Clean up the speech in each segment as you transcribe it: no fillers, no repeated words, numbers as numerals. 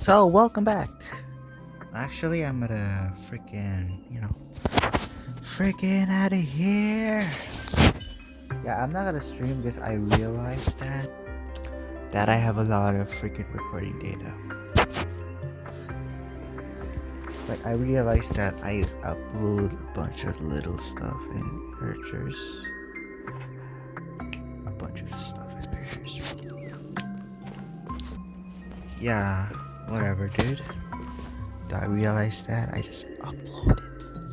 So, welcome back. Actually, I'm gonna freaking out of here. Yeah, I'm not gonna stream because I realized that I have a lot of freaking recording data. Like, I realized that I upload a bunch of little stuff in pictures. A bunch of stuff in pictures. Yeah, whatever, dude. I realized that I just uploaded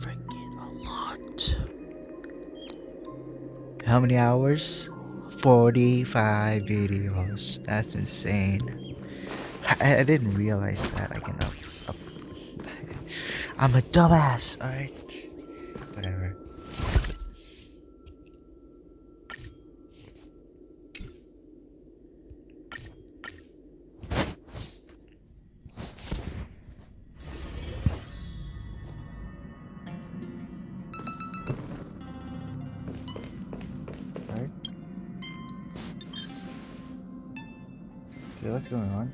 freaking a lot. How many hours? 45 videos. That's insane. I didn't realize that I can up. I'm a dumbass, alright? Whatever. Alright. Okay, what's going on?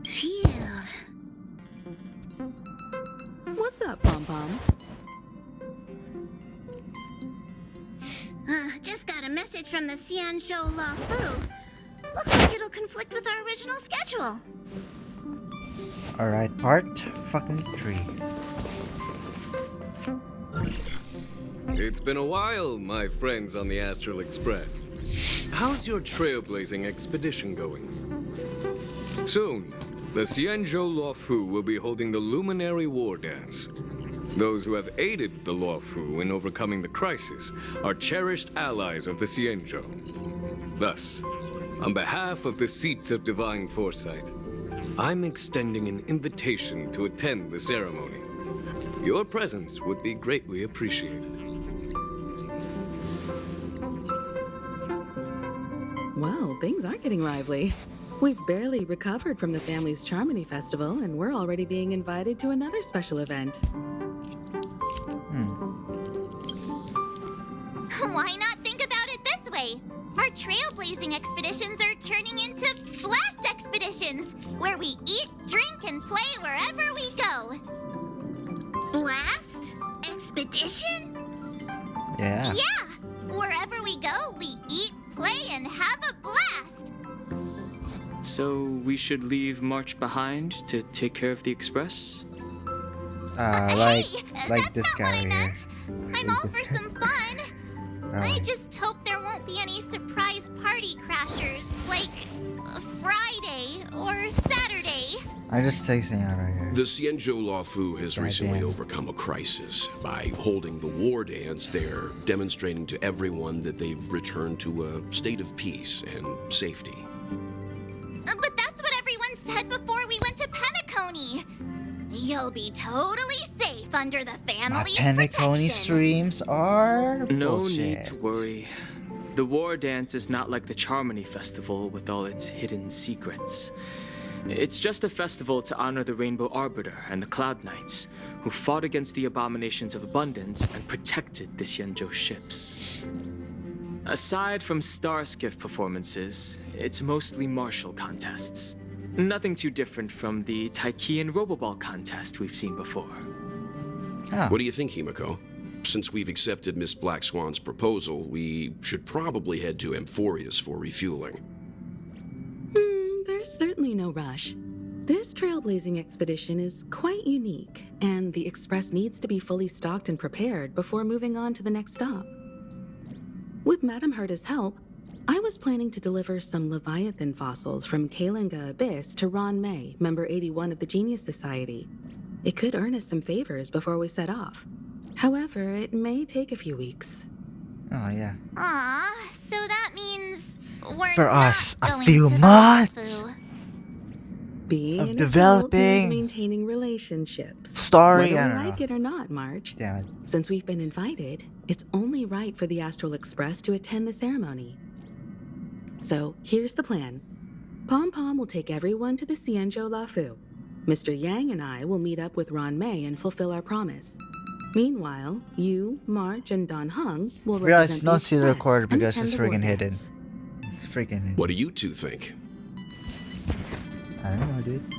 Phew. What's up, Pom Pom? Just got a message from the Xianzhou La Fu. Looks like it'll conflict with our original schedule. Alright, part fucking 3. It's been a while, my friends on the Astral Express. How's your trailblazing expedition going? Soon, the Xianzhou Luofu will be holding the Luminary War Dance. Those who have aided the Luofu in overcoming the crisis are cherished allies of the Xianzhou. Thus, on behalf of the Seat of Divine Foresight, I'm extending an invitation to attend the ceremony. Your presence would be greatly appreciated. Well, things are getting lively. We've barely recovered from the family's Charmony Festival, and we're already being invited to another special event. Why not think about it this way? Our trailblazing expeditions are turning into blast expeditions, where we eat, drink, and play wherever we go. Blast? Expedition? Yeah. Yeah! Wherever we go, we eat, play, and have a blast! So we should leave March behind to take care of the express? Like that's this not guy what I here. meant. I'm all this for guy. some fun. I just hope there won't be any surprise party crashers, like Friday or Saturday. I'm just texting out right here. The Xianzhou Luofu has God recently damn. overcome a crisis. By holding the war dance, they're demonstrating to everyone that they've returned to a state of peace and safety. But that's what everyone said before we went to Penacony. You'll be totally safe under the My family's Penacony protection. streams are No bullshit. need to worry. The war dance is not like the Charmony Festival with all its hidden secrets. It's just a festival to honor the Rainbow Arbiter and the Cloud Knights, who fought against the abominations of abundance and protected the Xianzhou ships. Aside from star skiff performances, it's mostly martial contests. Nothing too different from the Taiki and Roboball contest we've seen before. Oh. What do you think, Himiko? Since we've accepted Miss Black Swan's proposal, we should probably head to Amphorius for refueling. There's certainly no rush. This trailblazing expedition is quite unique, and the Express needs to be fully stocked and prepared before moving on to the next stop. With Madame Herta's help, I was planning to deliver some Leviathan fossils from Kalinga Abyss to Ron May, member 81 of the Genius Society. It could earn us some favors before we set off. However, it may take a few weeks. Oh yeah. Aw, so that means we're For not us, a going few to the months Luofu. Being of an developing adult means maintaining relationships. story. Whether I we don't like know. it or not, March. Damn it. Since we've been invited, it's only right for the Astral Express to attend the ceremony. So, here's the plan. Pom Pom will take everyone to the Xianzhou Luofu. Mr. Yang and I will meet up with Ron May and fulfill our promise. Meanwhile, you, March, and Don Hung will Realize represent don't the see the Express recorder and because attend it's the war freaking hidden. dance. It's freaking hidden. What do you two think? I don't know, dude.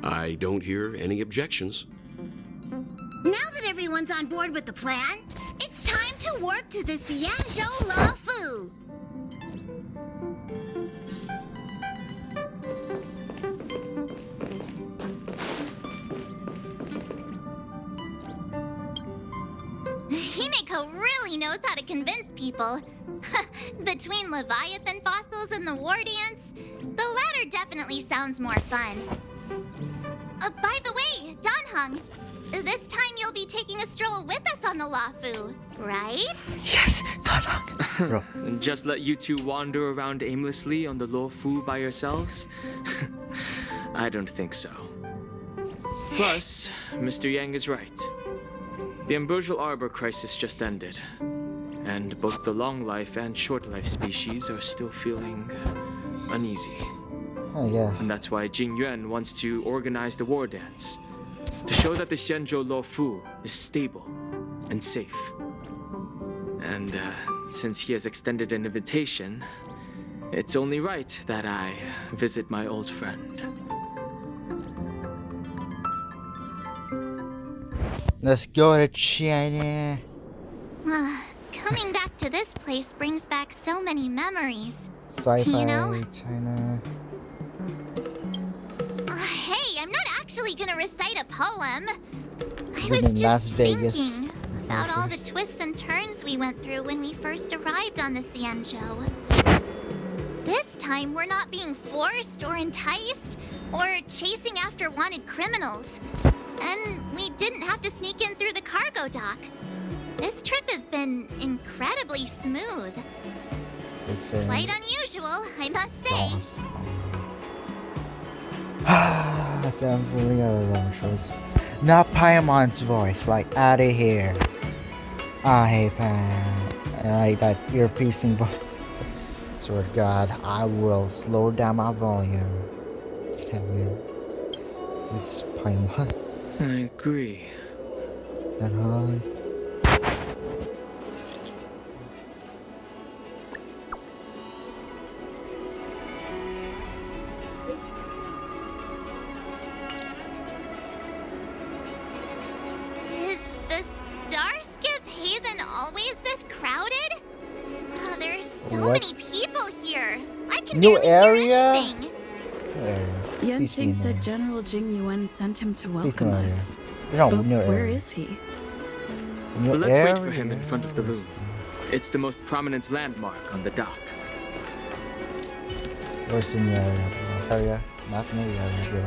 I don't hear any objections. Now that everyone's on board with the plan, it's time to warp to the Xianzhou Luofu. Himeko really knows how to convince people. Between Leviathan fossils and the war dance, the latter definitely sounds more fun. By the way, Danhung, this time you'll be taking a stroll with us on the Luofu, right? Yes, Donok. Bro. And just let you two wander around aimlessly on the Luofu by yourselves? I don't think so. Plus, Mr. Yang is right. The ambrosial arbor crisis just ended, and both the long life and short life species are still feeling uneasy. Oh yeah. And that's why Jing Yuan wants to organize the war dance, to show that the Xianzhou Luofu is stable and safe. And since he has extended an invitation, it's only right that I visit my old friend. Let's go to China. Coming back to this place brings back so many memories. Sci-fi, You know? China. Hey, I'm not actually gonna recite a poem. I Live was in just Las Vegas. thinking about all the Office. twists and turns we went through when we first arrived on the Xianzhou. This time, we're not being forced or enticed or chasing after wanted criminals. And we didn't have to sneak in through the cargo dock. This trip has been incredibly smooth. It's Quite unusual, I must say. awesome. Definitely a long choice. Not Paimon's voice, like out of here. I hate Pam. And like that ear-piecing voice. Swear to God, I will slow down my volume. It's Paimon. I agree. And hi. Is the Starskiff Haven always this crowded? There's so What? many people here. I can New barely area? hear anything. Yanqing said Peace General Jing Yuan sent him to Please welcome no us. No, But new where area. is he? New But let's wait for area? him in front of the loom. It's the most prominent landmark on the dock. Where's the new area? Area? Not new area, bro.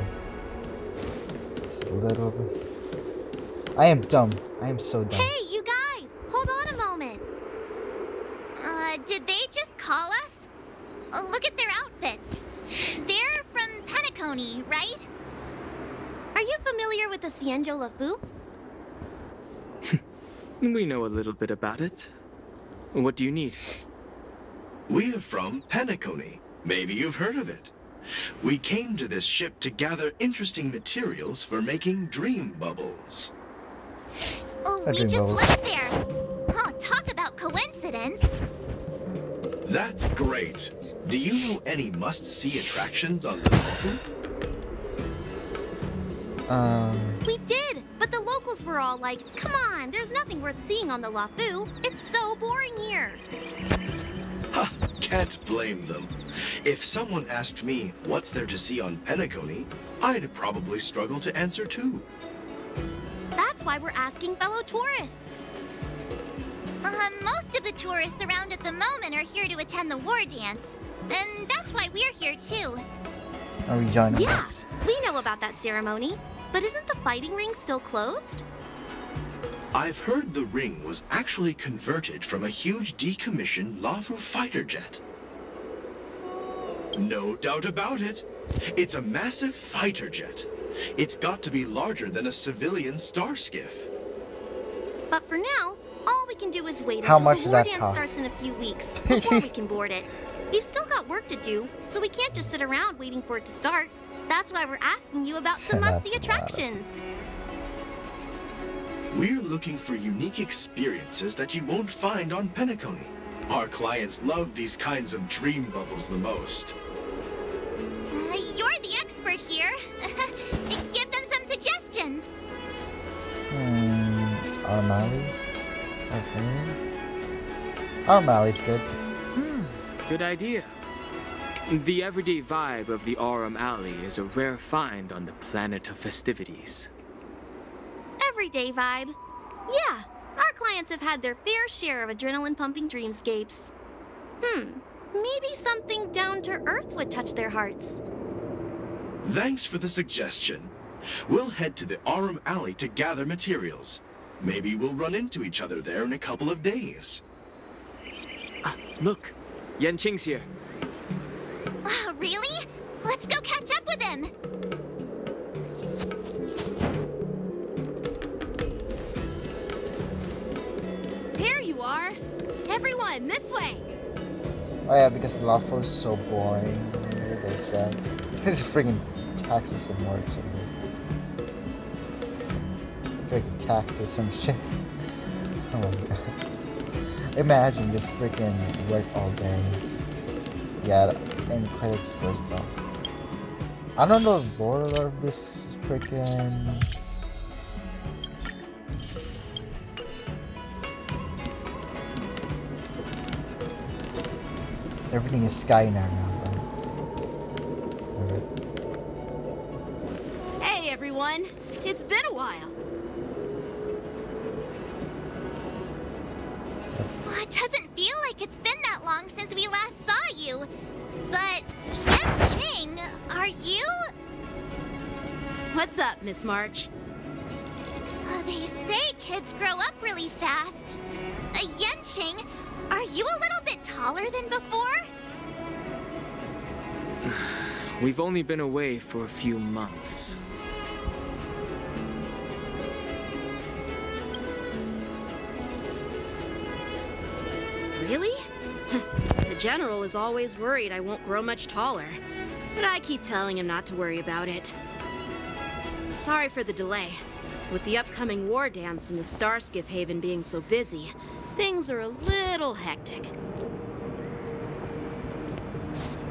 It's a little bit. I am dumb. I am so dumb. Hey, you guys! Hold on a moment. Did they just call us? Look at their outfits. They're from Penacony, right? Are you familiar with the Xianzhou Luofu? We know a little bit about it. What do you need? We're from Penacony. Maybe you've heard of it. We came to this ship to gather interesting materials for making dream bubbles. Oh, I we dream just bubbles. lived there. Oh, talk about coincidence. That's great. Do you know any must-see attractions on the Luofu? We did, but the locals were all like, come on, there's nothing worth seeing on the Luofu. It's so boring here. Ha! Can't blame them. If someone asked me what's there to see on Penacony, I'd probably struggle to answer too. That's why we're asking fellow tourists. Most of the tourists around at the moment are here to attend the war dance. And that's why we're here too. Are we joining Yeah, us? we know about that ceremony. But isn't the fighting ring still closed? I've heard the ring was actually converted from a huge decommissioned Luofu fighter jet. No doubt about it. It's a massive fighter jet. It's got to be larger than a civilian star skiff. But for now, all we can do is wait How until much the does war that dance cost? starts in a few weeks before we can board it. We've still got work to do, so we can't just sit around waiting for it to start. That's why we're asking you about some That's must-see a lot. attractions. We're looking for unique experiences that you won't find on Penacony. Our clients love these kinds of dream bubbles the most. You're the expert here. Give them some suggestions. Armali? Okay. Armali's good. Good idea. The everyday vibe of the Aurum Alley is a rare find on the planet of festivities. Everyday vibe. Yeah, our clients have had their fair share of adrenaline-pumping dreamscapes. Maybe something down to earth would touch their hearts. Thanks for the suggestion. We'll head to the Aurum Alley to gather materials. Maybe we'll run into each other there in a couple of days. Look, Yanqing's here. Really? Let's go catch up with him. There you are! Everyone, this way! Oh yeah, because Lawful is so boring. They said. This freaking tax system works. Freaking tax system shit. Oh my god. Imagine just freaking work all day. Yeah, and credit scores, bro. I don't know the border of this freaking. Everything is Sky now, right? Hey everyone! It's been a while! Well, it doesn't feel like it's been that long since we last saw you. But, Yanqing, are you? What's up, Miss March? They say kids grow up really fast. Yanqing, are you a little bit taller than before? We've only been away for a few months. Really? The General is always worried I won't grow much taller. But I keep telling him not to worry about it. Sorry for the delay. With the upcoming war dance and the Starskiff Haven being so busy, things are a little hectic.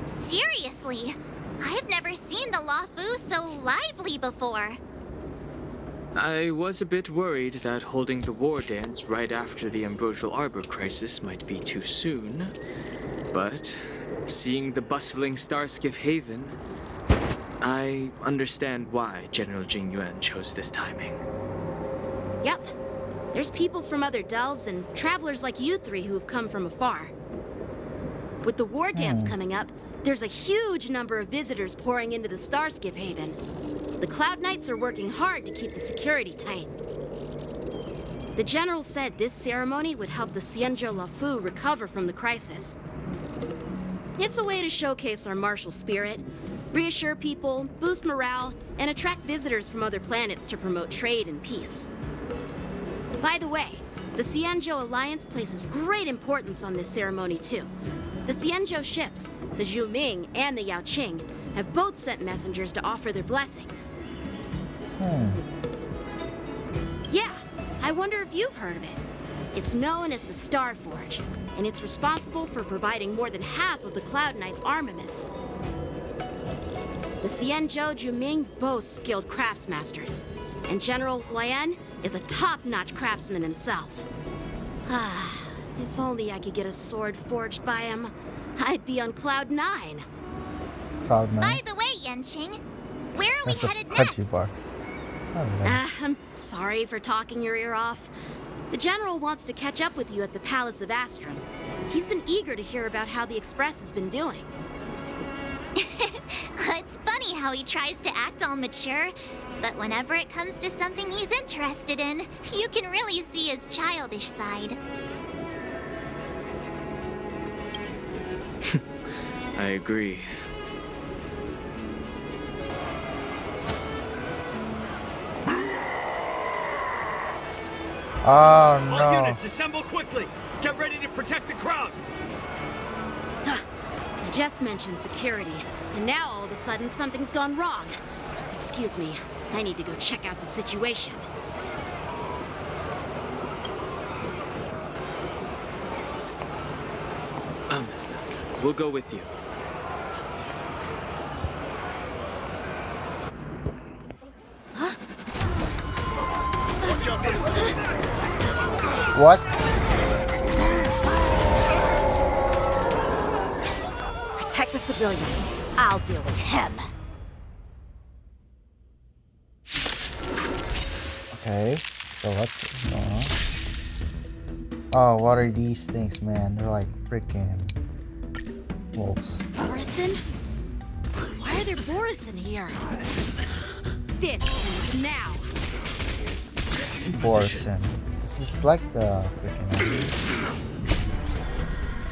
Seriously, I've never seen the Lafu so lively before. I was a bit worried that holding the war dance right after the Ambrosial Arbor crisis might be too soon. But seeing the bustling Starskiff Haven, I understand why General Jing Yuan chose this timing. Yep. There's people from other delves and travelers like you three who have come from afar. With the war dance coming up, there's a huge number of visitors pouring into the Starskiff Haven. The Cloud Knights are working hard to keep the security tight. The General said this ceremony would help the Xianzhou Lafu recover from the crisis. It's a way to showcase our martial spirit, reassure people, boost morale, and attract visitors from other planets to promote trade and peace. By the way, the Xianzhou Alliance places great importance on this ceremony too. The Xianzhou ships, the Zhuming and the Yaoqing, have both sent messengers to offer their blessings. Yeah, I wonder if you've heard of it. It's known as the Star Forge, and it's responsible for providing more than half of the Cloud Knights' armaments. The Xianzhou Zhuming boasts skilled craftsmasters, and General Huayan is a top-notch craftsman himself. If only I could get a sword forged by him, I'd be on Cloud 9. Cloud 9? By the way, Yanqing, where are That's we a headed country next? bar. I don't know. I'm sorry for talking your ear off. The General wants to catch up with you at the Palace of Astrum. He's been eager to hear about how the Express has been doing. It's funny how he tries to act all mature, but whenever it comes to something he's interested in, you can really see his childish side. I agree. Oh All no. units, assemble quickly! Get ready to protect the crowd! I just mentioned security, and now all of a sudden something's gone wrong. Excuse me, I need to go check out the situation. We'll go with you. What? Protect the civilians. I'll deal with him. Okay, so what's going on? Oh, what are these things, man? They're like freaking wolves. Borison? Why are there Borison here? This ends now. Borison. This is like the freaking.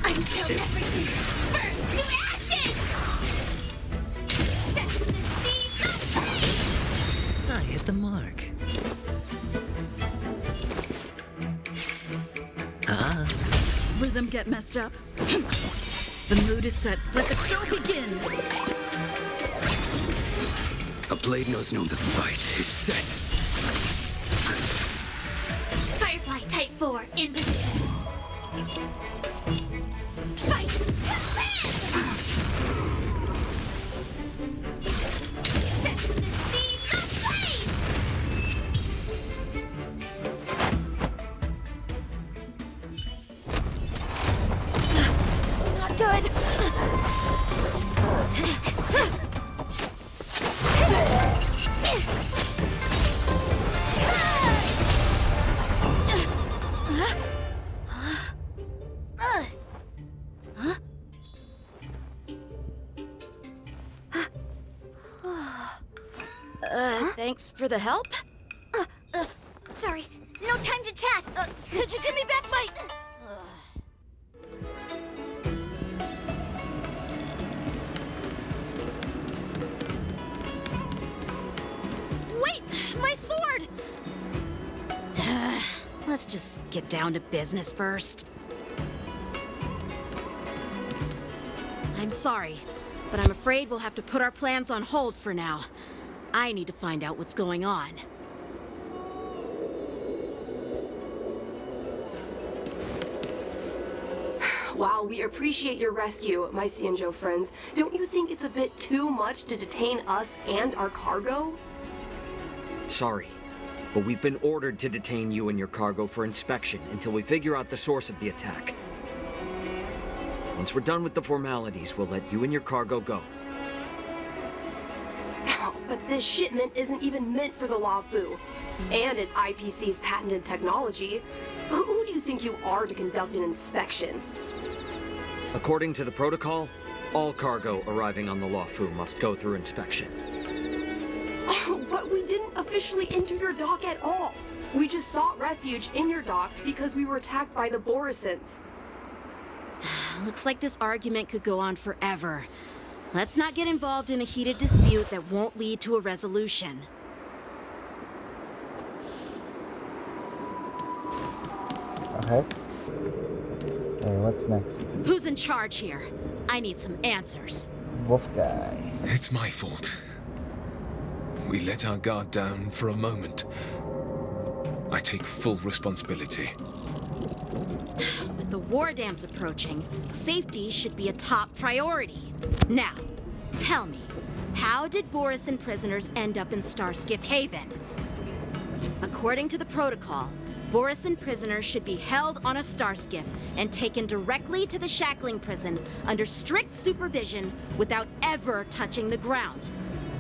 Until everything burns to ashes! Set the seas aflame! I hit the mark. Rhythm get messed up. The mood is set. Let the show begin. A blade knows no, the fight is set. Firefly Type 4 in position. Fight to land! Set the seas aflame! Not good. Thanks for the help. Sorry, no time to chat. Could you give me back my... Wait, my sword! Let's just get down to business first. I'm sorry, but I'm afraid we'll have to put our plans on hold for now. I need to find out what's going on. While we appreciate your rescue, my Cianjo friends, don't you think it's a bit too much to detain us and our cargo? Sorry, but we've been ordered to detain you and your cargo for inspection until we figure out the source of the attack. Once we're done with the formalities, we'll let you and your cargo go. But this shipment isn't even meant for the Luofu, and it's IPC's patented technology. Who do you think you are to conduct an inspection? According to the protocol, all cargo arriving on the Luofu must go through inspection. But we didn't officially enter your dock at all. We just sought refuge in your dock because we were attacked by the Borisons. Looks like this argument could go on forever. Let's not get involved in a heated dispute that won't lead to a resolution. Okay. Okay, what's next? Who's in charge here? I need some answers. Wolf guy. It's my fault. We let our guard down for a moment. I take full responsibility. With the war dance approaching, safety should be a top priority. Now, tell me, how did Borison prisoners end up in Starskiff Haven? According to the protocol, Borison prisoners should be held on a Starskiff and taken directly to the shackling prison under strict supervision without ever touching the ground.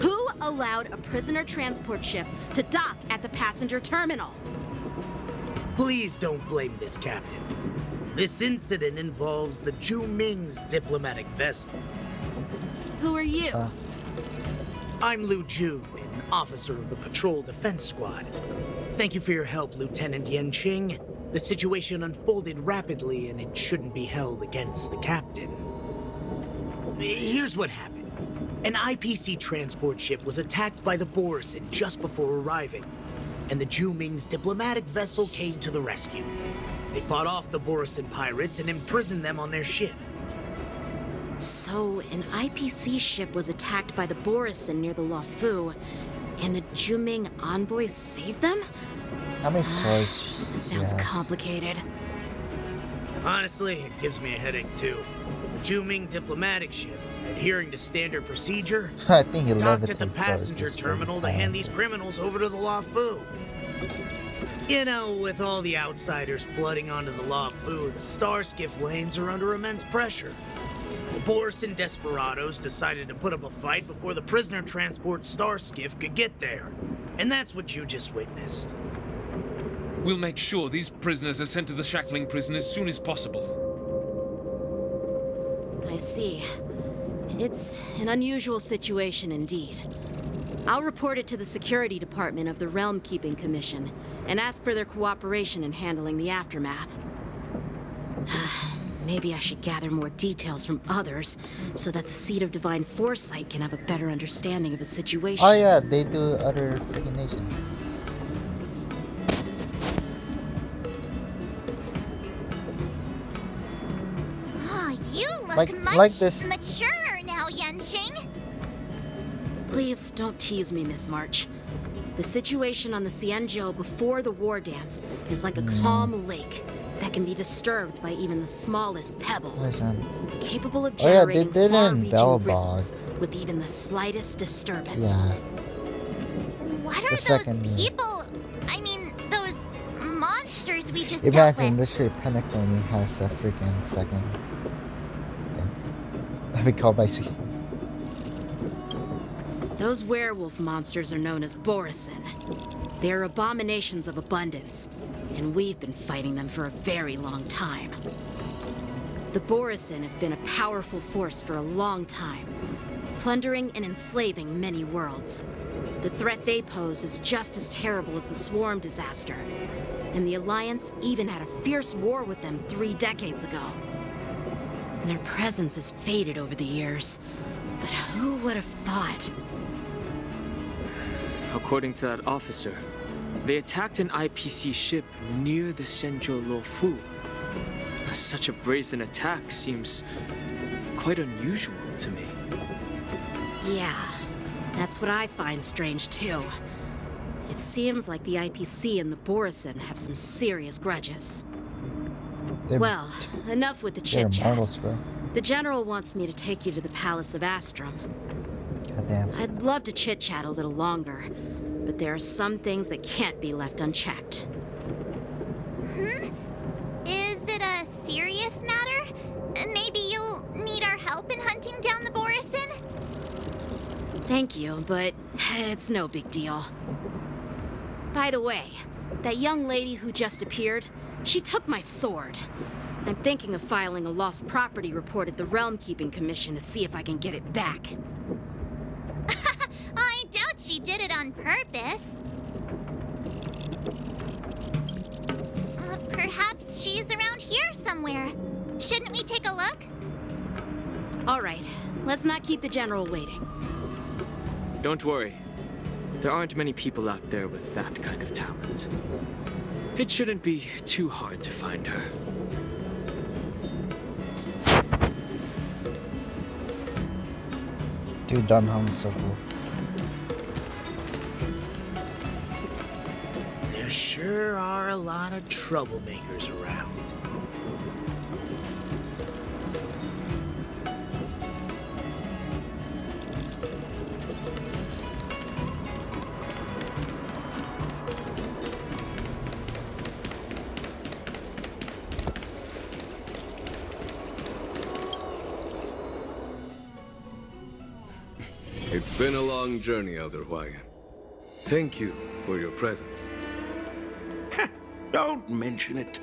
Who allowed a prisoner transport ship to dock at the passenger terminal? Please don't blame this captain. This incident involves the Zhu Ming's diplomatic vessel. Who are you? I'm Liu Jun, an officer of the Patrol Defense Squad. Thank you for your help, Lieutenant Yanqing. The situation unfolded rapidly, and it shouldn't be held against the captain. Here's what happened. An IPC transport ship was attacked by the Borison just before arriving, and the Zhu Ming's diplomatic vessel came to the rescue. They fought off the Borison pirates and imprisoned them on their ship. So, an IPC ship was attacked by the Borison near the Luofu, and the Zhu Ming envoys saved them? How many swords? Sounds complicated. Honestly, it gives me a headache too. Juming diplomatic ship, adhering to standard procedure, I think he docked at the levitates passenger swords, it's terminal to really hand these criminals over to the Law Fu. You know, with all the outsiders flooding onto the Law Fu, the Star Skiff lanes are under immense pressure. The Borison desperados decided to put up a fight before the prisoner transport Star Skiff could get there. And that's what you just witnessed. We'll make sure these prisoners are sent to the shackling prison as soon as possible. I see. It's an unusual situation indeed. I'll report it to the security department of the Realm Keeping Commission and ask for their cooperation in handling the aftermath. Maybe I should gather more details from others so that the Seed of Divine Foresight can have a better understanding of the situation. Oh yeah, they do other freaking nations. Oh, you look Like much this. mature now, Yenching. Please don't tease me, Miss March. The situation on the Xianzhou before the war dance is like a calm lake that can be disturbed by even the smallest pebble. Listen. Capable of Oh yeah, they generating did it in far-reaching Bellbog. ripples with even the slightest disturbance. Yeah. What The are those second year. people? I mean, those monsters we just dealt Imagine with. this year Penacony has a freaking second thing. That'd be called by security. Those werewolf monsters are known as Borison. They are abominations of abundance, and we've been fighting them for a very long time. The Borison have been a powerful force for a long time, plundering and enslaving many worlds. The threat they pose is just as terrible as the Swarm disaster, and the Alliance even had a fierce war with them 3 decades ago. Their presence has faded over the years, but who would have thought? According to that officer, they attacked an IPC ship near the Xianzhou Luofu. Such a brazen attack seems quite unusual to me. Yeah, that's what I find strange too. It seems like the IPC and the Borison have some serious grudges. Well, enough with the They're chit-chat. immortals, bro. The General wants me to take you to the Palace of Astrum. Goddamn. I'd love to chit-chat a little longer, but there are some things that can't be left unchecked. Is it a serious matter? Maybe you'll need our help in hunting down the Borison? Thank you, but it's no big deal. By the way, that young lady who just appeared, she took my sword. I'm thinking of filing a lost property report at the Realm Keeping Commission to see if I can get it back. I doubt she did it on purpose. Perhaps she's around here somewhere. Shouldn't we take a look? All right, let's not keep the General waiting. Don't worry. There aren't many people out there with that kind of talent. It shouldn't be too hard to find her. Dude, Dunham is so cool. There sure are a lot of troublemakers around. It's been a long journey, Elder Huayan. Thank you for your presence. Don't mention it.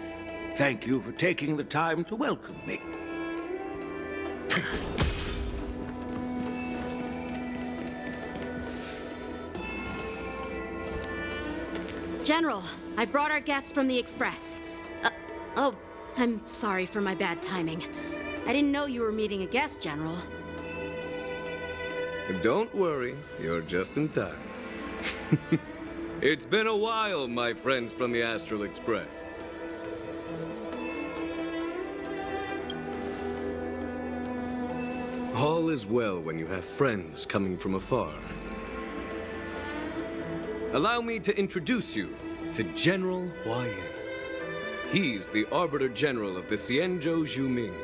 Thank you for taking the time to welcome me. General, I brought our guests from the Express. Oh, I'm sorry for my bad timing. I didn't know you were meeting a guest, General. Don't worry, you're just in time. It's been a while, my friends from the Astral Express. All is well when you have friends coming from afar. Allow me to introduce you to General Huayan. He's the Arbiter General of the Xianzhou Zhuming,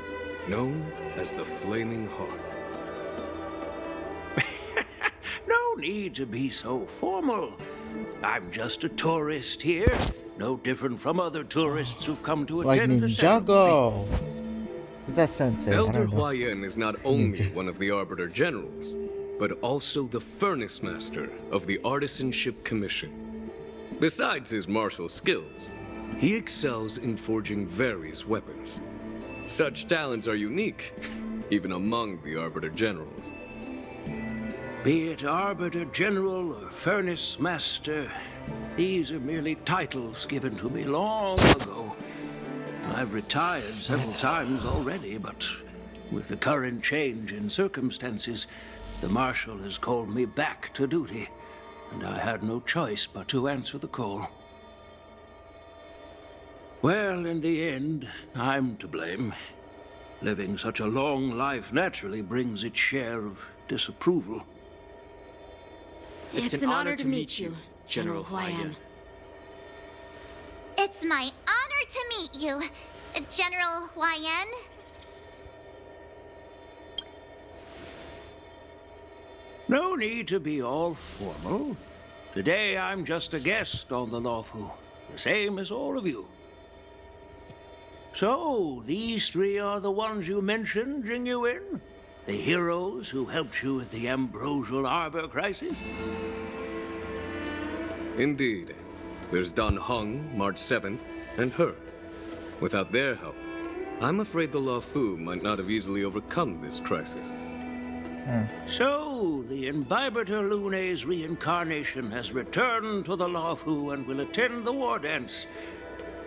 known as the Flaming Heart. No need to be so formal. I'm just a tourist here, no different from other tourists who've come to Like attend the ceremony. Ninjago. Who's that sensei? I Elder don't know. Huayan is not only one of the Arbiter Generals, but also the Furnace Master of the Artisanship Commission. Besides his martial skills, he excels in forging various weapons. Such talents are unique, even among the Arbiter Generals. Be it Arbiter General or Furnace Master, these are merely titles given to me long ago. I've retired several times already, but with the current change in circumstances, the Marshal has called me back to duty, and I had no choice but to answer the call. Well, in the end, I'm to blame. Living such a long life naturally brings its share of disapproval. It's an honor to meet you, General Huayan. It's my honor to meet you, General Huayan. No need to be all formal. Today I'm just a guest on the Lawfu, the same as all of you. So, these three are the ones you mentioned, Jingyuin? The heroes who helped you with the Ambrosial Arbor crisis? Indeed. There's Dan Heng, March 7th, and her. Without their help, I'm afraid the Lawfu might not have easily overcome this crisis. So, the Imbibitor Lune's reincarnation has returned to the Lawfu and will attend the war dance.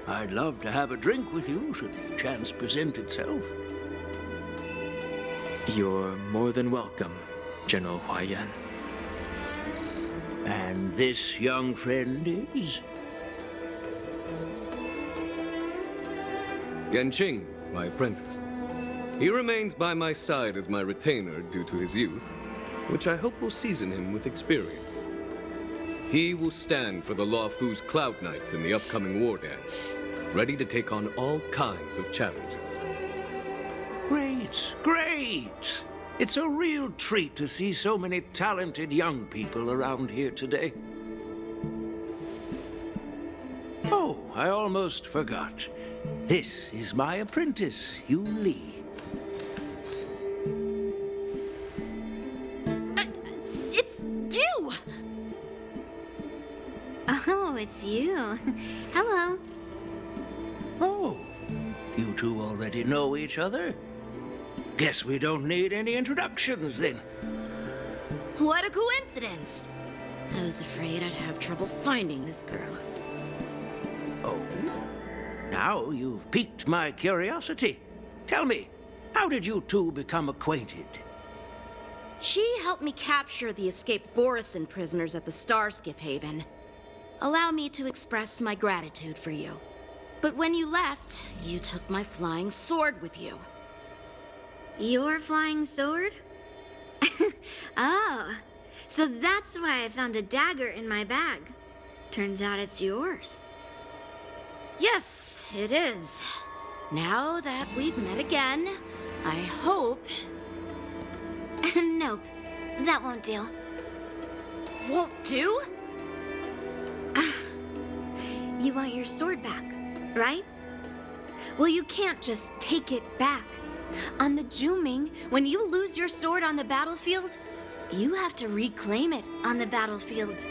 I'd love to have a drink with you should the chance present itself. You're more than welcome, General Huayan. And this young friend is? Yanqing, my apprentice. He remains by my side as my retainer due to his youth, which I hope will season him with experience. He will stand for the Lawfu's Cloud Knights in the upcoming war dance, ready to take on all kinds of challenges. Great, great! It's a real treat to see so many talented young people around here today. Oh, I almost forgot. This is my apprentice, Yoon Lee. It's you! Oh, it's you. Hello. Oh, you two already know each other? Guess we don't need any introductions, then. What a coincidence! I was afraid I'd have trouble finding this girl. Oh? Now you've piqued my curiosity. Tell me, how did you two become acquainted? She helped me capture the escaped Borisin prisoners at the Starskiff Haven. Allow me to express my gratitude for you. But when you left, you took my flying sword with you. Your flying sword? Oh, so that's why I found a dagger in my bag. Turns out it's yours. Yes, it is. Now that we've met again, I hope... Nope, that won't do. Won't do? You want your sword back, right? Well, you can't just take it back. On the Juming, when you lose your sword on the battlefield, you have to reclaim it on the battlefield.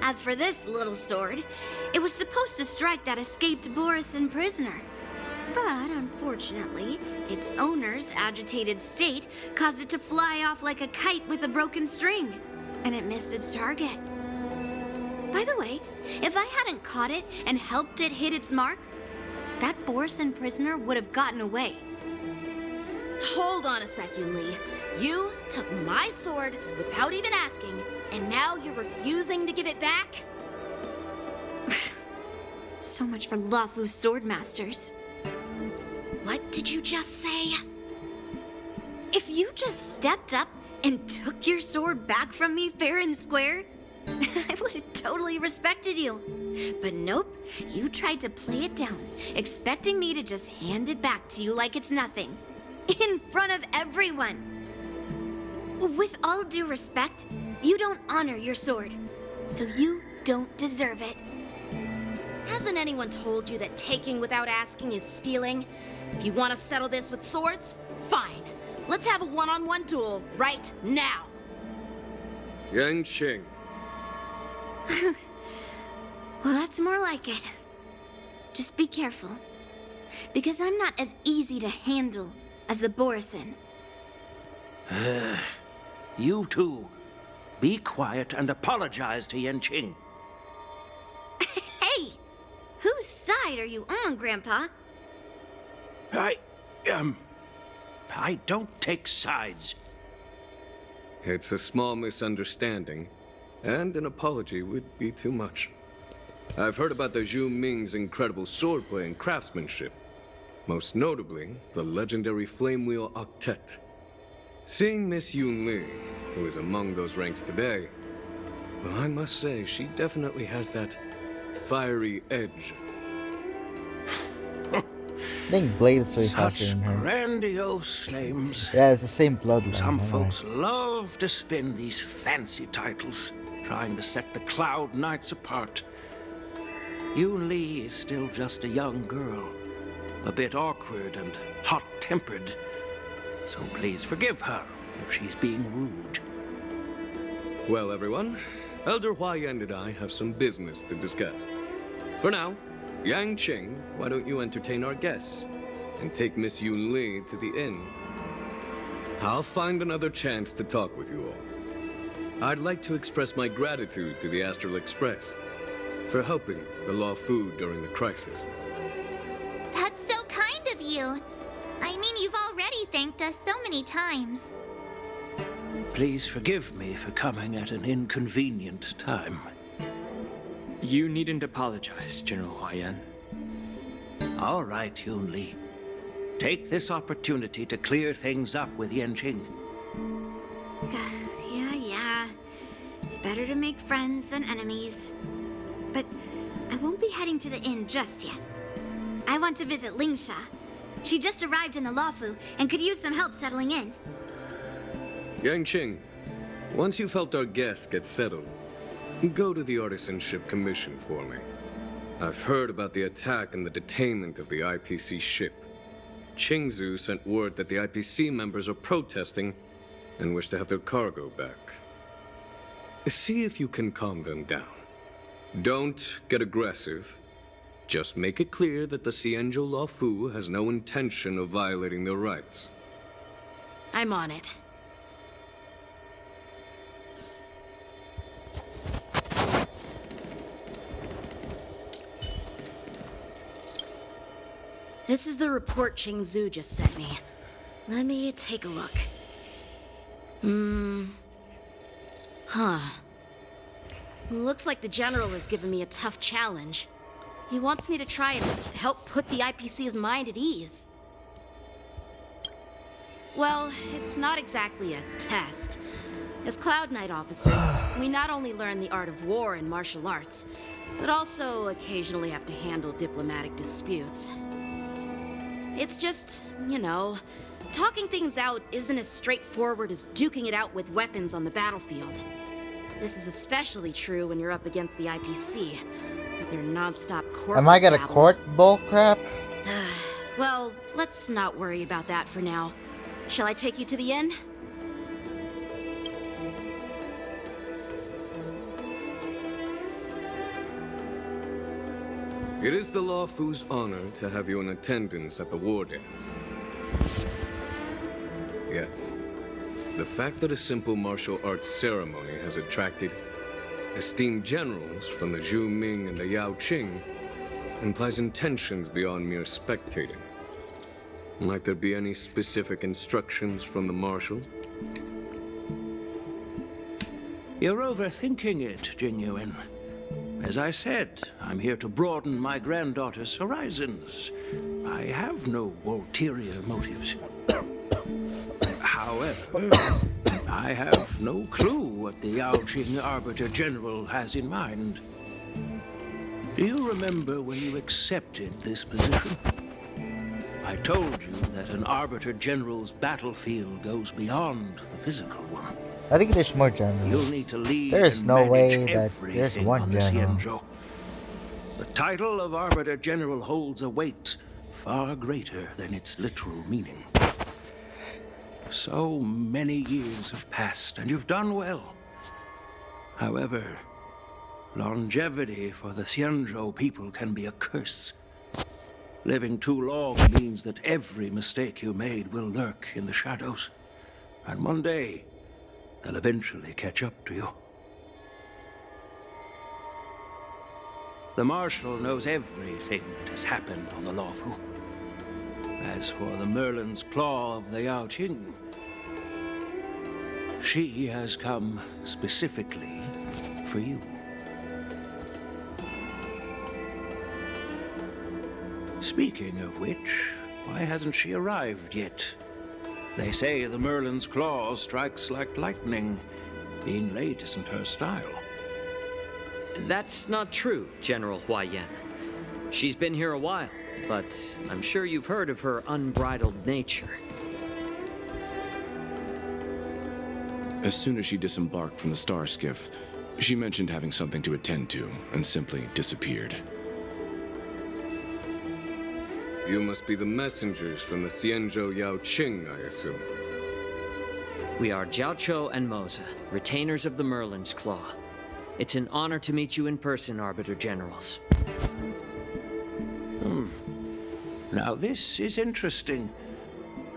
As for this little sword, it was supposed to strike that escaped Borisin prisoner. But unfortunately, its owner's agitated state caused it to fly off like a kite with a broken string, and it missed its target. By the way, if I hadn't caught it and helped it hit its mark, that Borisin prisoner would have gotten away. Hold on a sec, Yoon Lee. You took my sword without even asking, and now you're refusing to give it back? So much for Lawfu sword masters. What did you just say? If you just stepped up and took your sword back from me fair and square, I would have totally respected you. But nope, you tried to play it down, expecting me to just hand it back to you like it's nothing. In front of everyone. With all due respect, you don't honor your sword. So you don't deserve it. Hasn't anyone told you that taking without asking is stealing? If you want to settle this with swords, fine. Let's have a one-on-one duel right now. Yang Qing. Well, that's more like it. Just be careful. Because I'm not as easy to handle as the Borisin. You two, be quiet and apologize to Yan Qing. Hey! Whose side are you on, Grandpa? I don't take sides. It's a small misunderstanding, and an apology would be too much. I've heard about the Zhu Ming's incredible swordplay and craftsmanship. Most notably, the legendary Flame Wheel Octet. Seeing Miss Yun Li, who is among those ranks today, well, I must say, she definitely has that fiery edge. I think Blade is way faster Such than her. grandiose names. Yeah, it's the same bloodline. Some I folks love to spin these fancy titles, trying to set the Cloud Knights apart. Yun Li is still just a young girl, a bit awkward and hot-tempered. So please forgive her if she's being rude. Well, everyone, Elder Huayan and I have some business to discuss. For now, Yang Qing, why don't you entertain our guests and take Miss Yun Li to the inn? I'll find another chance to talk with you all. I'd like to express my gratitude to the Astral Express for helping the Law Fu during the crisis. That's so kind of you. I mean, you've already thanked us so many times. Please forgive me for coming at an inconvenient time. You needn't apologize, General Huayan. All right, Yun Li. Take this opportunity to clear things up with Yan Qing. Yeah. It's better to make friends than enemies. But I won't be heading to the inn just yet. I want to visit Lingsha. She just arrived in the Luofu and could use some help settling in. Yang Qing, once you've helped our guests get settled, go to the Artisanship Commission for me. I've heard about the attack and the detainment of the IPC ship. Qingzu sent word that the IPC members are protesting and wish to have their cargo back. See if you can calm them down. Don't get aggressive. Just make it clear that the Xianzhou Law Fu has no intention of violating their rights. I'm on it. This is the report Qingzu just sent me. Let me take a look. Looks like the General has given me a tough challenge. He wants me to try and help put the IPC's mind at ease. Well, it's not exactly a test. As Cloud Knight officers, we not only learn the art of war and martial arts, but also occasionally have to handle diplomatic disputes. It's just, talking things out isn't as straightforward as duking it out with weapons on the battlefield. This is especially true when you're up against the IPC, with their non-stop court Am I gonna babble. court bull crap? Well, let's not worry about that for now. Shall I take you to the inn? It is the Law Fu's honor to have you in attendance at the war dance. Yet, the fact that a simple martial arts ceremony has attracted esteemed generals from the Zhu Ming and the Yao Qing implies intentions beyond mere spectating. Might there be any specific instructions from the Marshal? You're overthinking it, Jinyuan. As I said, I'm here to broaden my granddaughter's horizons. I have no ulterior motives. However, I have no clue what the Yao Qing Arbiter General has in mind. Do you remember when you accepted this position? I told you that an Arbiter General's battlefield goes beyond the physical one. I think there's more generals. You'll need to lead There is and no manage way that there's everything one on the general. Xianzhou. The title of Arbiter General holds a weight far greater than its literal meaning. So many years have passed, and you've done well. However, longevity for the Xianzhou people can be a curse. Living too long means that every mistake you made will lurk in the shadows. And one day, they'll eventually catch up to you. The Marshal knows everything that has happened on the Luofu. As for the Merlin's Claw of the Yaoqing, she has come specifically for you. Speaking of which, why hasn't she arrived yet? They say the Merlin's Claw strikes like lightning. Being late isn't her style. That's not true, General Huaiyan. She's been here a while, but I'm sure you've heard of her unbridled nature. As soon as she disembarked from the star skiff, she mentioned having something to attend to and simply disappeared. You must be the messengers from the Xianzhou Yaoqing, I assume. We are Jiaoqiu and Moza, retainers of the Merlin's Claw. It's an honor to meet you in person, Arbiter Generals. Now this is interesting.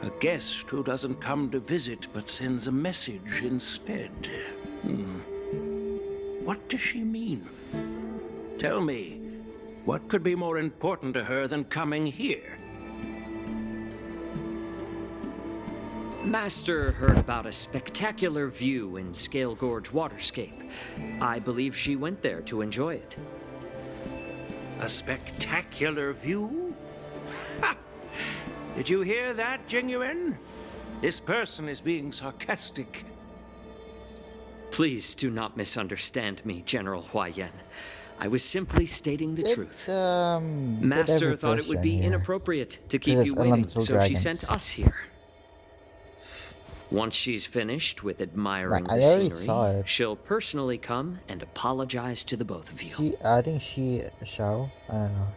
A guest who doesn't come to visit but sends a message instead. What does she mean? Tell me, what could be more important to her than coming here? Master heard about a spectacular view in Scale Gorge Waterscape. I believe she went there to enjoy it. A spectacular view? Ha! Did you hear that, Jingyuan? This person is being sarcastic. Please do not misunderstand me, General Huaiyan. I was simply stating the truth. Master thought it would be inappropriate to keep you waiting, so she sent us here. Once she's finished with admiring the scenery, she'll personally come and apologize to the both of you. I think Xiao, I don't know.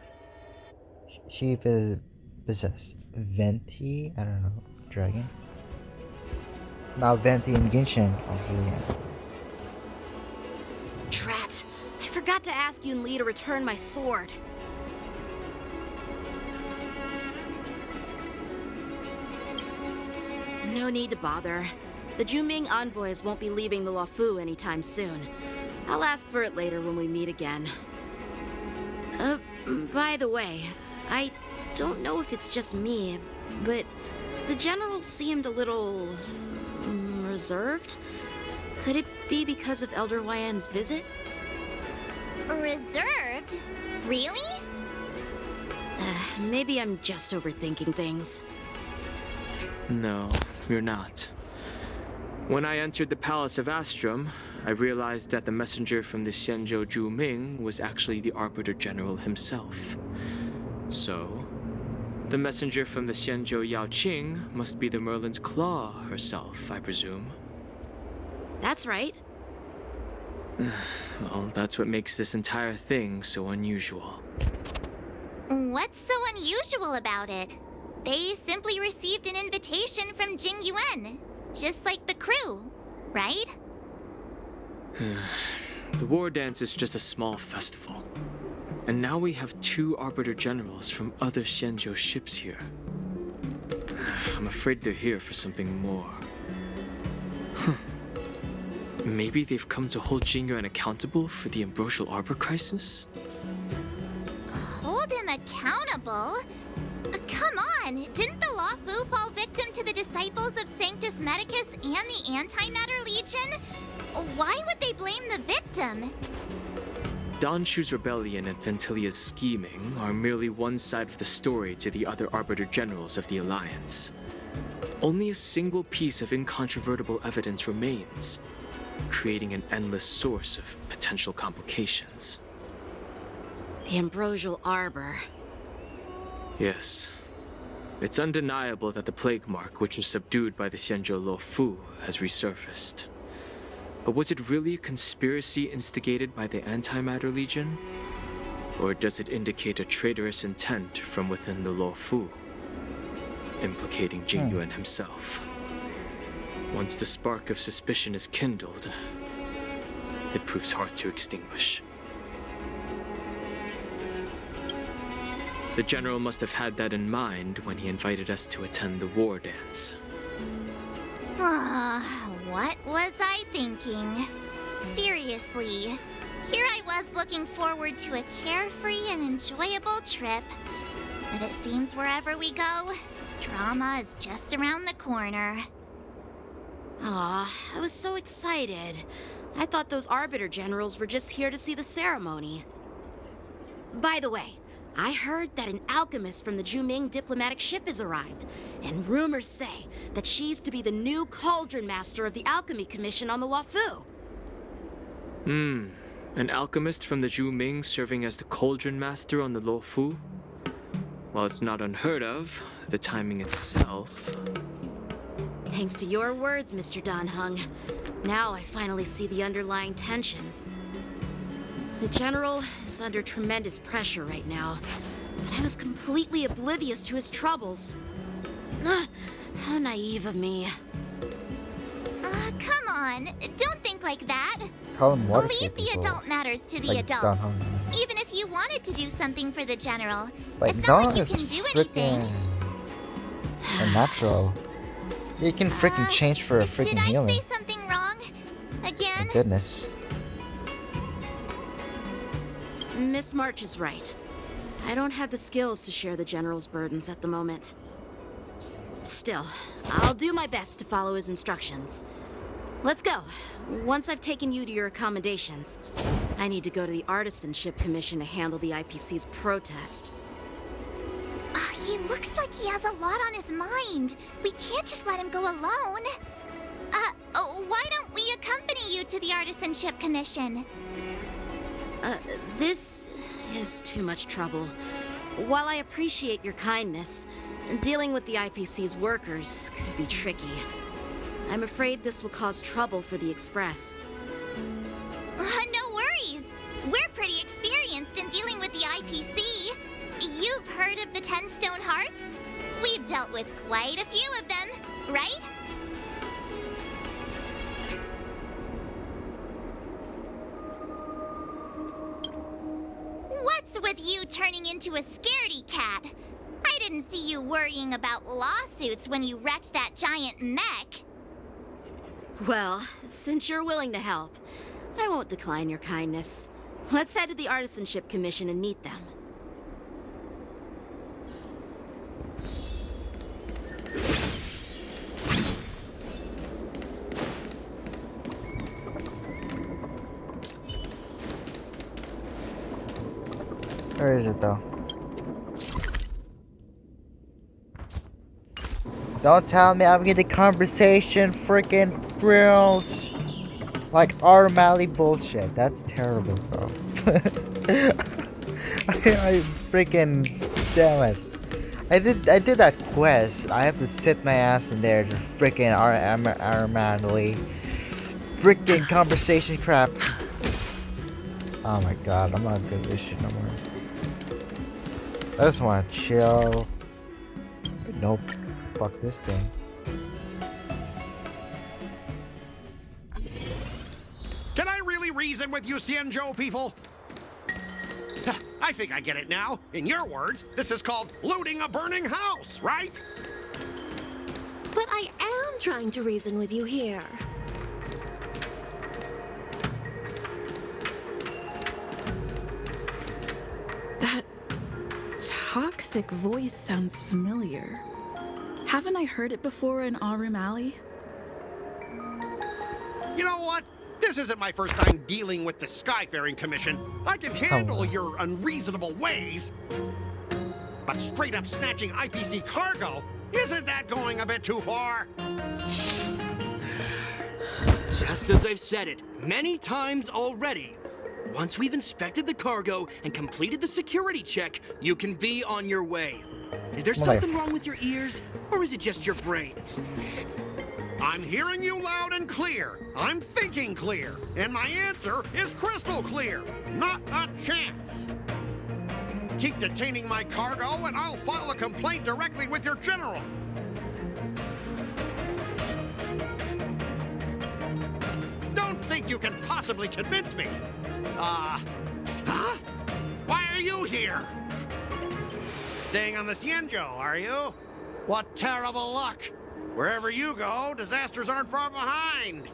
She possessed Venti, I don't know, dragon. Now Venti and Genshin, obviously. Drat! I forgot to ask Yun Li to return my sword. No need to bother. The Juming envoys won't be leaving the Luofu anytime soon. I'll ask for it later when we meet again. By the way, I don't know if it's just me, but the general seemed a little reserved. Could it be because of Elder Huaiyan's visit? Reserved? Really? Maybe I'm just overthinking things. No, you're not. When I entered the Palace of Astrum, I realized that the messenger from the Xianzhou Juming was actually the Arbiter General himself. So, the messenger from the Xianzhou Yaoqing must be the Merlin's Claw herself, I presume. That's right. Well, that's what makes this entire thing so unusual. What's so unusual about it? They simply received an invitation from Jingyuan, just like the crew, right? The war dance is just a small festival. And now we have 2 Arbiter Generals from other Xianzhou ships here. I'm afraid they're here for something more. Maybe they've come to hold Jingyuan accountable for the Ambrosial Arbor crisis? Hold him accountable? Come on! Didn't the Luofu fall victim to the disciples of Sanctus Medicus and the Antimatter Legion? Why would they blame the victim? Danshu's rebellion and Ventilia's scheming are merely one side of the story to the other Arbiter Generals of the Alliance. Only a single piece of incontrovertible evidence remains, creating an endless source of potential complications. The Ambrosial Arbor. Yes. It's undeniable that the plague mark, which was subdued by the Xianzhou Lo Fu, has resurfaced. But was it really a conspiracy instigated by the Antimatter Legion? Or does it indicate a traitorous intent from within the Lo Fu, implicating Jing Yuan himself? Once the spark of suspicion is kindled, it proves hard to extinguish. The General must have had that in mind when he invited us to attend the war dance. What was I thinking? Seriously, here I was looking forward to a carefree and enjoyable trip. But it seems wherever we go, drama is just around the corner. Aw, I was so excited. I thought those Arbiter Generals were just here to see the ceremony. By the way, I heard that an alchemist from the Juming diplomatic ship has arrived, and rumors say that she's to be the new Cauldron Master of the Alchemy Commission on the Luofu. An alchemist from the Juming serving as the Cauldron Master on the Luofu? While it's not unheard of, the timing itself... Thanks to your words, Mr. Danheng. Now I finally see the underlying tensions. The General is under tremendous pressure right now, but I was completely oblivious to his troubles. How naive of me. Come on, don't think like that. Call him what? Leave the adult matters to the adults. Even if you wanted to do something for the General, it's not like you can do anything. Unnatural. You can freaking change for a freaking healing. Did I say something wrong? Again? My goodness. Miss March is right. I don't have the skills to share the General's burdens at the moment. Still, I'll do my best to follow his instructions. Let's go. Once I've taken you to your accommodations, I need to go to the Artisanship Commission to handle the IPC's protest. He looks like he has a lot on his mind. We can't just let him go alone. Why don't we accompany you to the Artisanship Commission? This is too much trouble. While I appreciate your kindness, dealing with the IPC's workers could be tricky. I'm afraid this will cause trouble for the Express. No worries. We're pretty experienced in dealing with the IPC. You've heard of the 10 Stone Hearts? We've dealt with quite a few of them, right? What's with you turning into a scaredy cat? I didn't see you worrying about lawsuits when you wrecked that giant mech. Well, since you're willing to help, I won't decline your kindness. Let's head to the Artisanship Commission and meet them. Where is it though? Don't tell me I'm getting conversation freaking grills. Like O'Malley bullshit. That's terrible, bro. I freaking damn it. I did that quest. I have to sit my ass in there to freaking O'Malley. Freaking conversation crap. Oh my god, I'm not doing this shit no more. I just wanna chill. Nope. Fuck this thing. Can I really reason with you Xianzhou people? I think I get it now. In your words, this is called looting a burning house, right? But I am trying to reason with you here. That toxic voice sounds familiar. Haven't I heard it before in Aurum Alley? You know what? This isn't my first time dealing with the Skyfaring Commission. I can handle your unreasonable ways. But straight up snatching IPC cargo, isn't that going a bit too far? Just as I've said it many times already, Once we've inspected the cargo and completed the security check, you can be on your way. Is there something wrong with your ears, or is it just your brain? I'm hearing you loud and clear. I'm thinking clear. And my answer is crystal clear. Not a chance. Keep detaining my cargo, and I'll file a complaint directly with your general. Don't think you can possibly convince me. Huh? Why are you here? Staying on the Xianzhou, are you? What terrible luck. Wherever you go, disasters aren't far behind.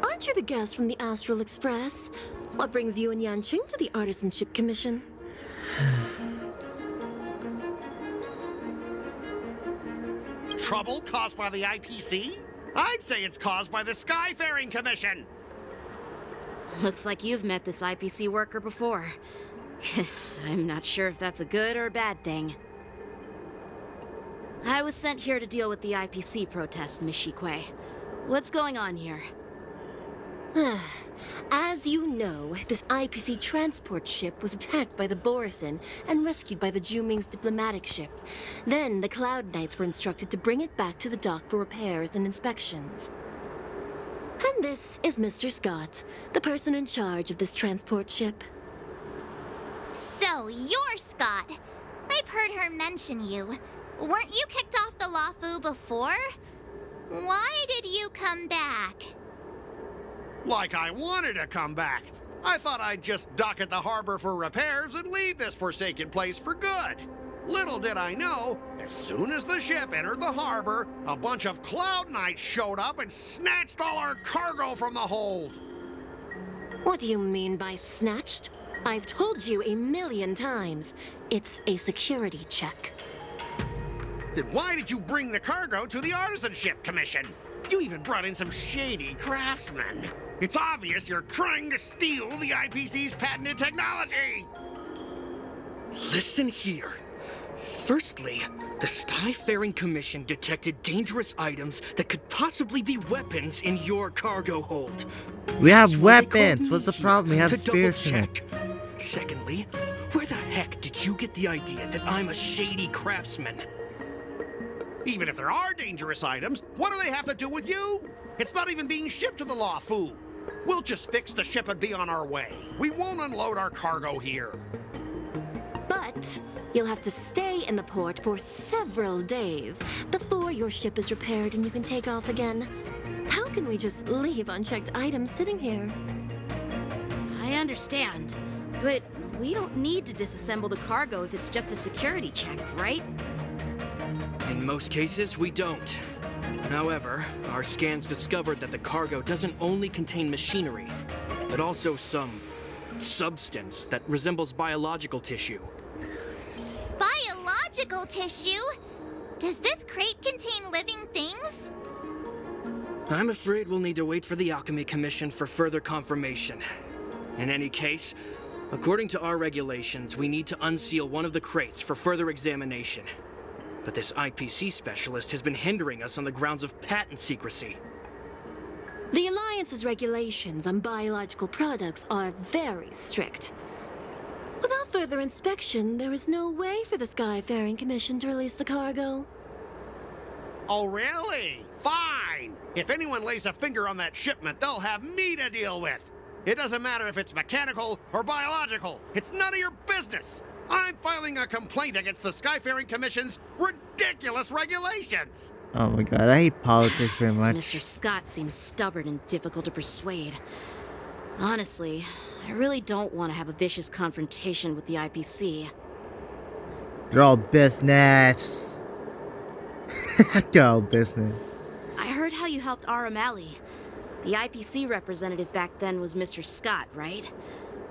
Aren't you the guest from the Astral Express? What brings you and Yanqing to the Artisanship Commission? Trouble caused by the IPC? I'd say it's caused by the Skyfaring Commission. Looks like you've met this IPC worker before. I'm not sure if that's a good or a bad thing. I was sent here to deal with the IPC protest, Miss Shikui. What's going on here? As you know, this IPC transport ship was attacked by the Borisin and rescued by the Juming's diplomatic ship. Then the Cloud Knights were instructed to bring it back to the dock for repairs and inspections. And this is Mr. Scott, the person in charge of this transport ship. So, you're Scott. I've heard her mention you. Weren't you kicked off the Lafu before? Why did you come back? Like I wanted to come back. I thought I'd just dock at the harbor for repairs and leave this forsaken place for good. Little did I know, as soon as the ship entered the harbor, a bunch of Cloud Knights showed up and snatched all our cargo from the hold. What do you mean by snatched? I've told you 1,000,000 times. It's a security check. Then why did you bring the cargo to the Artisanship Commission? You even brought in some shady craftsmen. It's obvious you're trying to steal the IPC's patented technology. Listen here. Firstly, the Skyfaring Commission detected dangerous items that could possibly be weapons in your cargo hold. We That's have why they called weapons. What's the me problem? We have to spears in it. double-check. Secondly, where the heck did you get the idea that I'm a shady craftsman? Even if there are dangerous items, what do they have to do with you? It's not even being shipped to the Lafu. We'll just fix the ship and be on our way. We won't unload our cargo here. But you'll have to stay in the port for several days before your ship is repaired and you can take off again. How can we just leave unchecked items sitting here? I understand, but we don't need to disassemble the cargo if it's just a security check, right? In most cases, we don't. However, our scans discovered that the cargo doesn't only contain machinery, but also some substance that resembles biological tissue. Biological tissue? Does this crate contain living things? I'm afraid we'll need to wait for the Alchemy Commission for further confirmation. In any case, according to our regulations, we need to unseal one of the crates for further examination. But this IPC specialist has been hindering us on the grounds of patent secrecy. The Alliance's regulations on biological products are very strict. Without further inspection, there is no way for the Skyfaring Commission to release the cargo. Oh, really? Fine. If anyone lays a finger on that shipment, they'll have me to deal with. It doesn't matter if it's mechanical or biological. It's none of your business. I'm filing a complaint against the Skyfaring Commission's ridiculous regulations. Oh my god, I hate politics very This much. Mr. Scott seems stubborn and difficult to persuade. Honestly, I really don't want to have a vicious confrontation with the IPC. They're all business. They're all business. I heard how you helped Aramali. The IPC representative back then was Mr. Scott, right?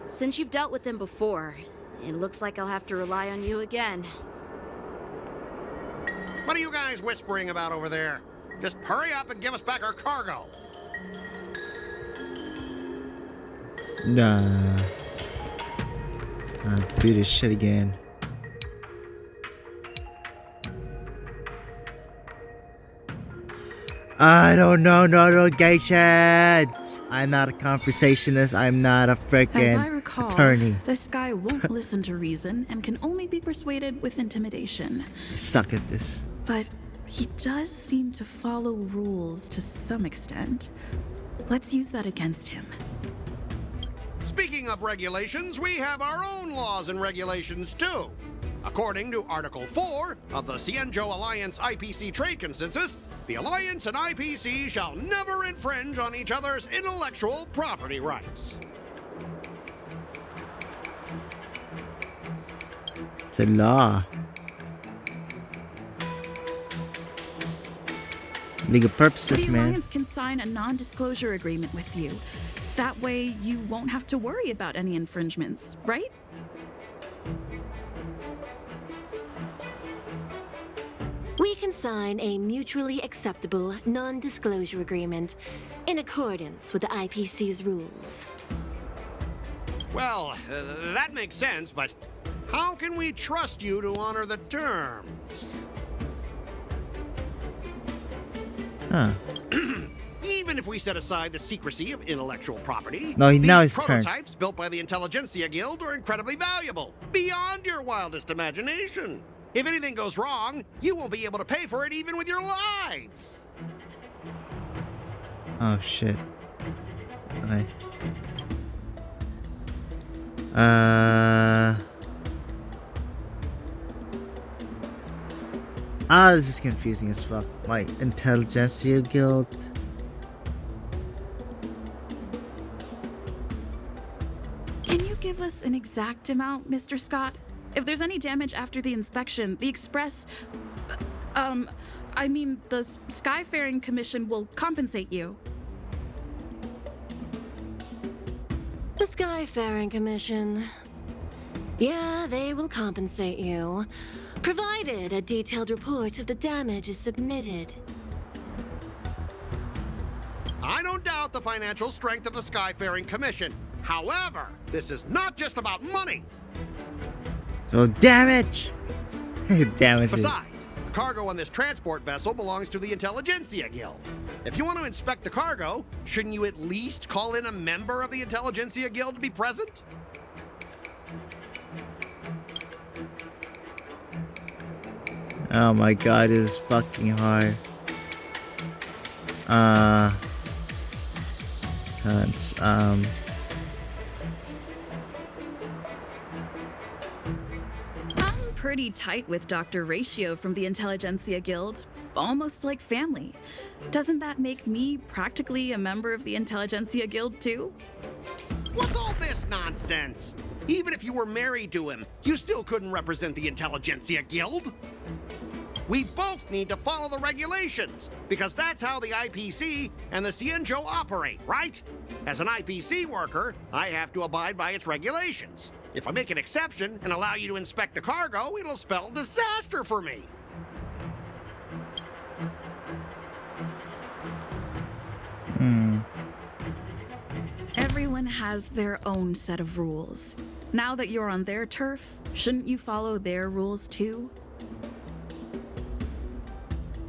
Since you've dealt with him before, it looks like I'll have to rely on you again. What are you guys whispering about over there? Just hurry up and give us back our cargo. Nah. I'll do this shit again. I don't know notifications. I'm not a conversationist. I'm not a As I freaking recall, attorney. this guy won't listen to reason and can only be persuaded with intimidation. I suck at this. But he does seem to follow rules to some extent. Let's use that against him. Speaking of regulations, we have our own laws and regulations too. According to Article 4 of the Cienjo Alliance IPC Trade Consensus, the Alliance and IPC shall never infringe on each other's intellectual property rights. It's a law. Legal purposes, The man. Alliance can sign a non-disclosure agreement with you. That way, you won't have to worry about any infringements, right? We can sign a mutually acceptable non-disclosure agreement in accordance with the IPC's rules. Well, that makes sense, but how can we trust you to honor the terms? Huh. Even if we set aside the secrecy of intellectual property, No, now these it's turn. prototypes built by the Intelligentsia Guild are incredibly valuable, beyond your wildest imagination. If anything goes wrong, you won't be able to pay for it even with your lives. Oh shit. Okay. This is confusing as fuck. My Intelligentsia Guild. Can you give us an exact amount, Mr. Scott? If there's any damage after the inspection, the Express... I mean, the Skyfaring Commission will compensate you. The Skyfaring Commission. Yeah, they will compensate you, provided a detailed report of the damage is submitted. I don't doubt the financial strength of the Skyfaring Commission. However, this is not just about money. So damage! Damage. Besides, the cargo on this transport vessel belongs to the Intelligentsia Guild. If you want to inspect the cargo, shouldn't you at least call in a member of the Intelligentsia Guild to be present? Oh my god, this is fucking hard. I'm pretty tight with Dr. Ratio from the Intelligentsia Guild. Almost like family. Doesn't that make me practically a member of the Intelligentsia Guild too? What's all this nonsense? Even if you were married to him, you still couldn't represent the Intelligentsia Guild. We both need to follow the regulations, because that's how the IPC and the Cienjo operate, right? As an IPC worker, I have to abide by its regulations. If I make an exception and allow you to inspect the cargo, it'll spell disaster for me. Everyone has their own set of rules. Now that you're on their turf, shouldn't you follow their rules too?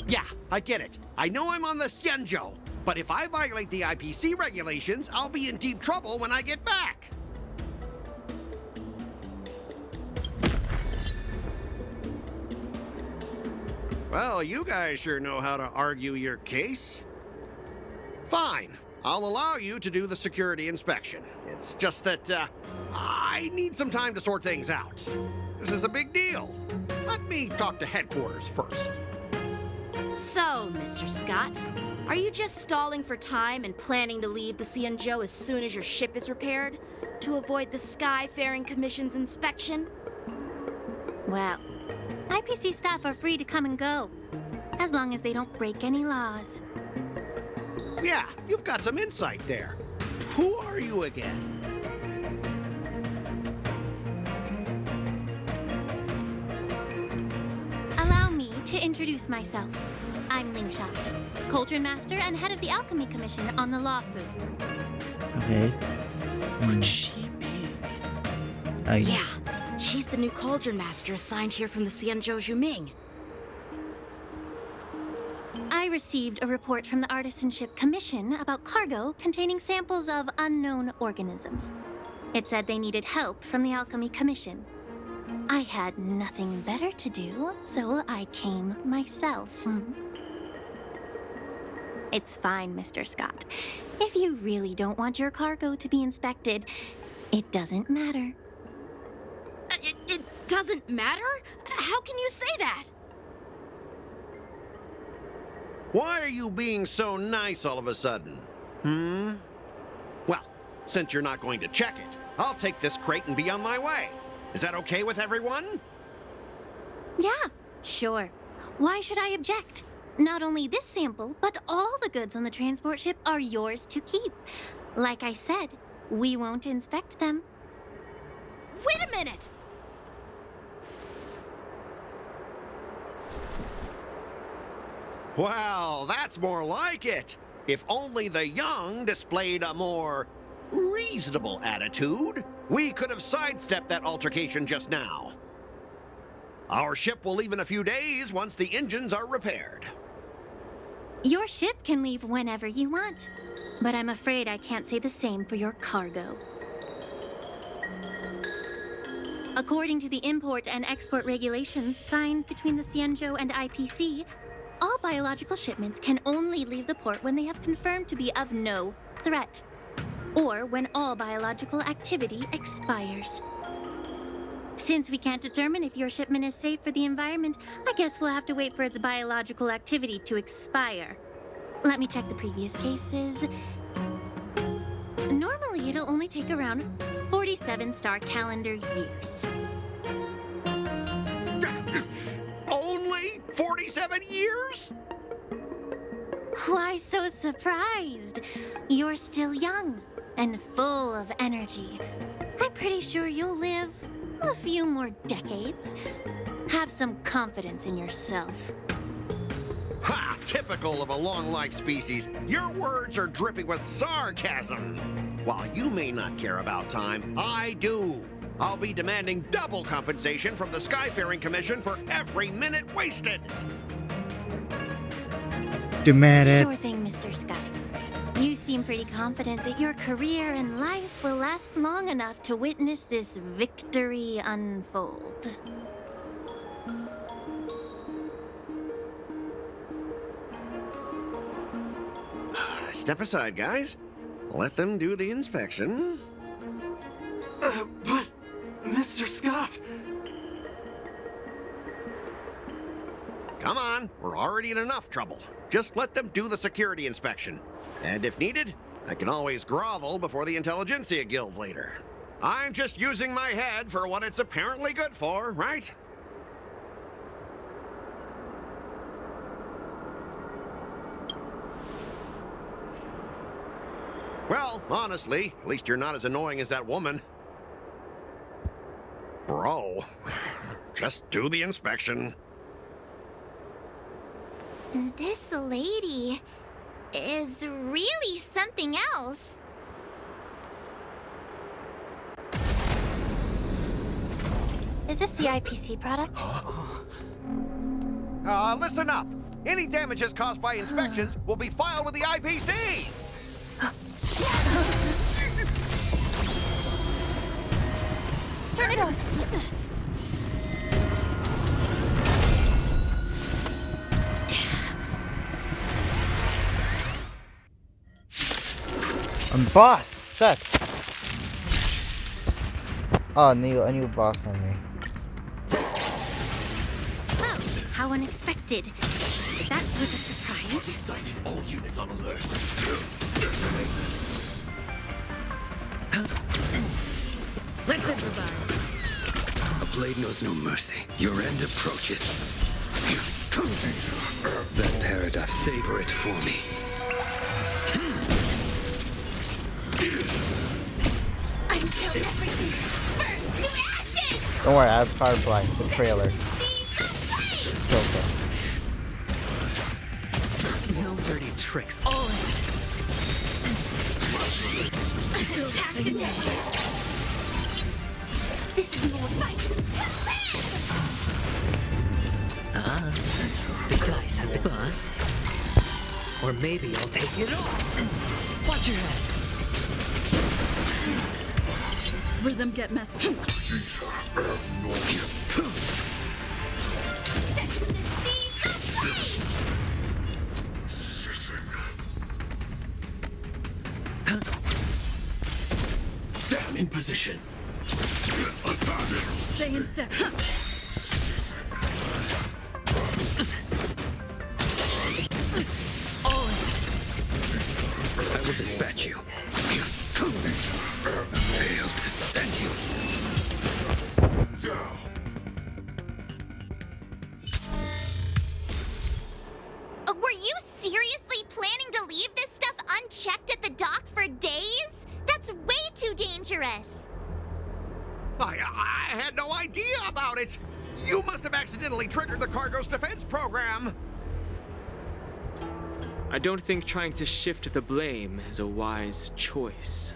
Yeah, I get it. I know I'm on the Cienjo, but if I violate the IPC regulations, I'll be in deep trouble when I get back. Well, you guys sure know how to argue your case. Fine, I'll allow you to do the security inspection. It's just that, I need some time to sort things out. This is a big deal. Let me talk to headquarters first. So, Mr. Scott, are you just stalling for time and planning to leave the Cienjo as soon as your ship is repaired to avoid the Skyfaring Commission's inspection? Well, IPC staff are free to come and go, as long as they don't break any laws. Yeah, you've got some insight there. Who are you again? Allow me to introduce myself. I'm Lingsha, Cauldron Master and head of the Alchemy Commission on the Lawfu. Okay. Could she be? Yeah, she's the new Cauldron Master assigned here from the Cienjo Juming. I received a report from the Artisanship Commission about cargo containing samples of unknown organisms. It said they needed help from the Alchemy Commission. I had nothing better to do, so I came myself. It's fine, Mr. Scott. If you really don't want your cargo to be inspected, it doesn't matter. It doesn't matter? How can you say that? Why are you being so nice all of a sudden? Well, since you're not going to check it, I'll take this crate and be on my way. Is that okay with everyone? Yeah, sure. Why should I object? Not only this sample, but all the goods on the transport ship are yours to keep. Like I said, we won't inspect them. Wait a minute! Well, that's more like it. If only the young displayed a more reasonable attitude, we could have sidestepped that altercation just now. Our ship will leave in a few days once the engines are repaired. Your ship can leave whenever you want, but I'm afraid I can't say the same for your cargo. According to the import and export regulations signed between the Xianzhou and IPC, all biological shipments can only leave the port when they have confirmed to be of no threat, or when all biological activity expires. Since we can't determine if your shipment is safe for the environment, I guess we'll have to wait for its biological activity to expire. Let me check the previous cases. Normally, it'll only take around 47 star calendar years. Only 47 years? Why so surprised? You're still young and full of energy. I'm pretty sure you'll live a few more decades. Have some confidence in yourself. Ha! Typical of a long-life species. Your words are dripping with sarcasm. While you may not care about time, I do. I'll be demanding double compensation from the Skyfaring Commission for every minute wasted. Demand it. Sure thing, Mr. Scott. You seem pretty confident that your career and life will last long enough to witness this victory unfold. Step aside, guys. Let them do the inspection. But, Mr. Scott... Come on, we're already in enough trouble. Just let them do the security inspection. And if needed, I can always grovel before the Intelligentsia Guild later. I'm just using my head for what it's apparently good for, right? Well, honestly, at least you're not as annoying as that woman. Bro, just do the inspection. This lady is really something else. Is this the IPC product? Listen up. Any damages caused by inspections will be filed with the IPC. Turn it off. Boss set. Oh, a new boss enemy. Oh, how unexpected. That was a surprise. Excited all units on alert. Let's improvise. A blade knows no mercy. Your end approaches. That paradise, savor it for me. Until everything burns to ashes! Don't worry, I have Firefly, the trailer. Joker. No dirty tricks. All in. Tap to death. This is more fight to live! Ah, the dice have been bust. Or maybe I'll take it off. Watch your head. Rhythm get messy. Stand in position. Stay in step. I will dispatch you. Fail to send you. Were you seriously planning to leave this stuff unchecked at the dock for days? That's way too dangerous. I had no idea about it. You must have accidentally triggered the cargo's defense program. I don't think trying to shift the blame is a wise choice.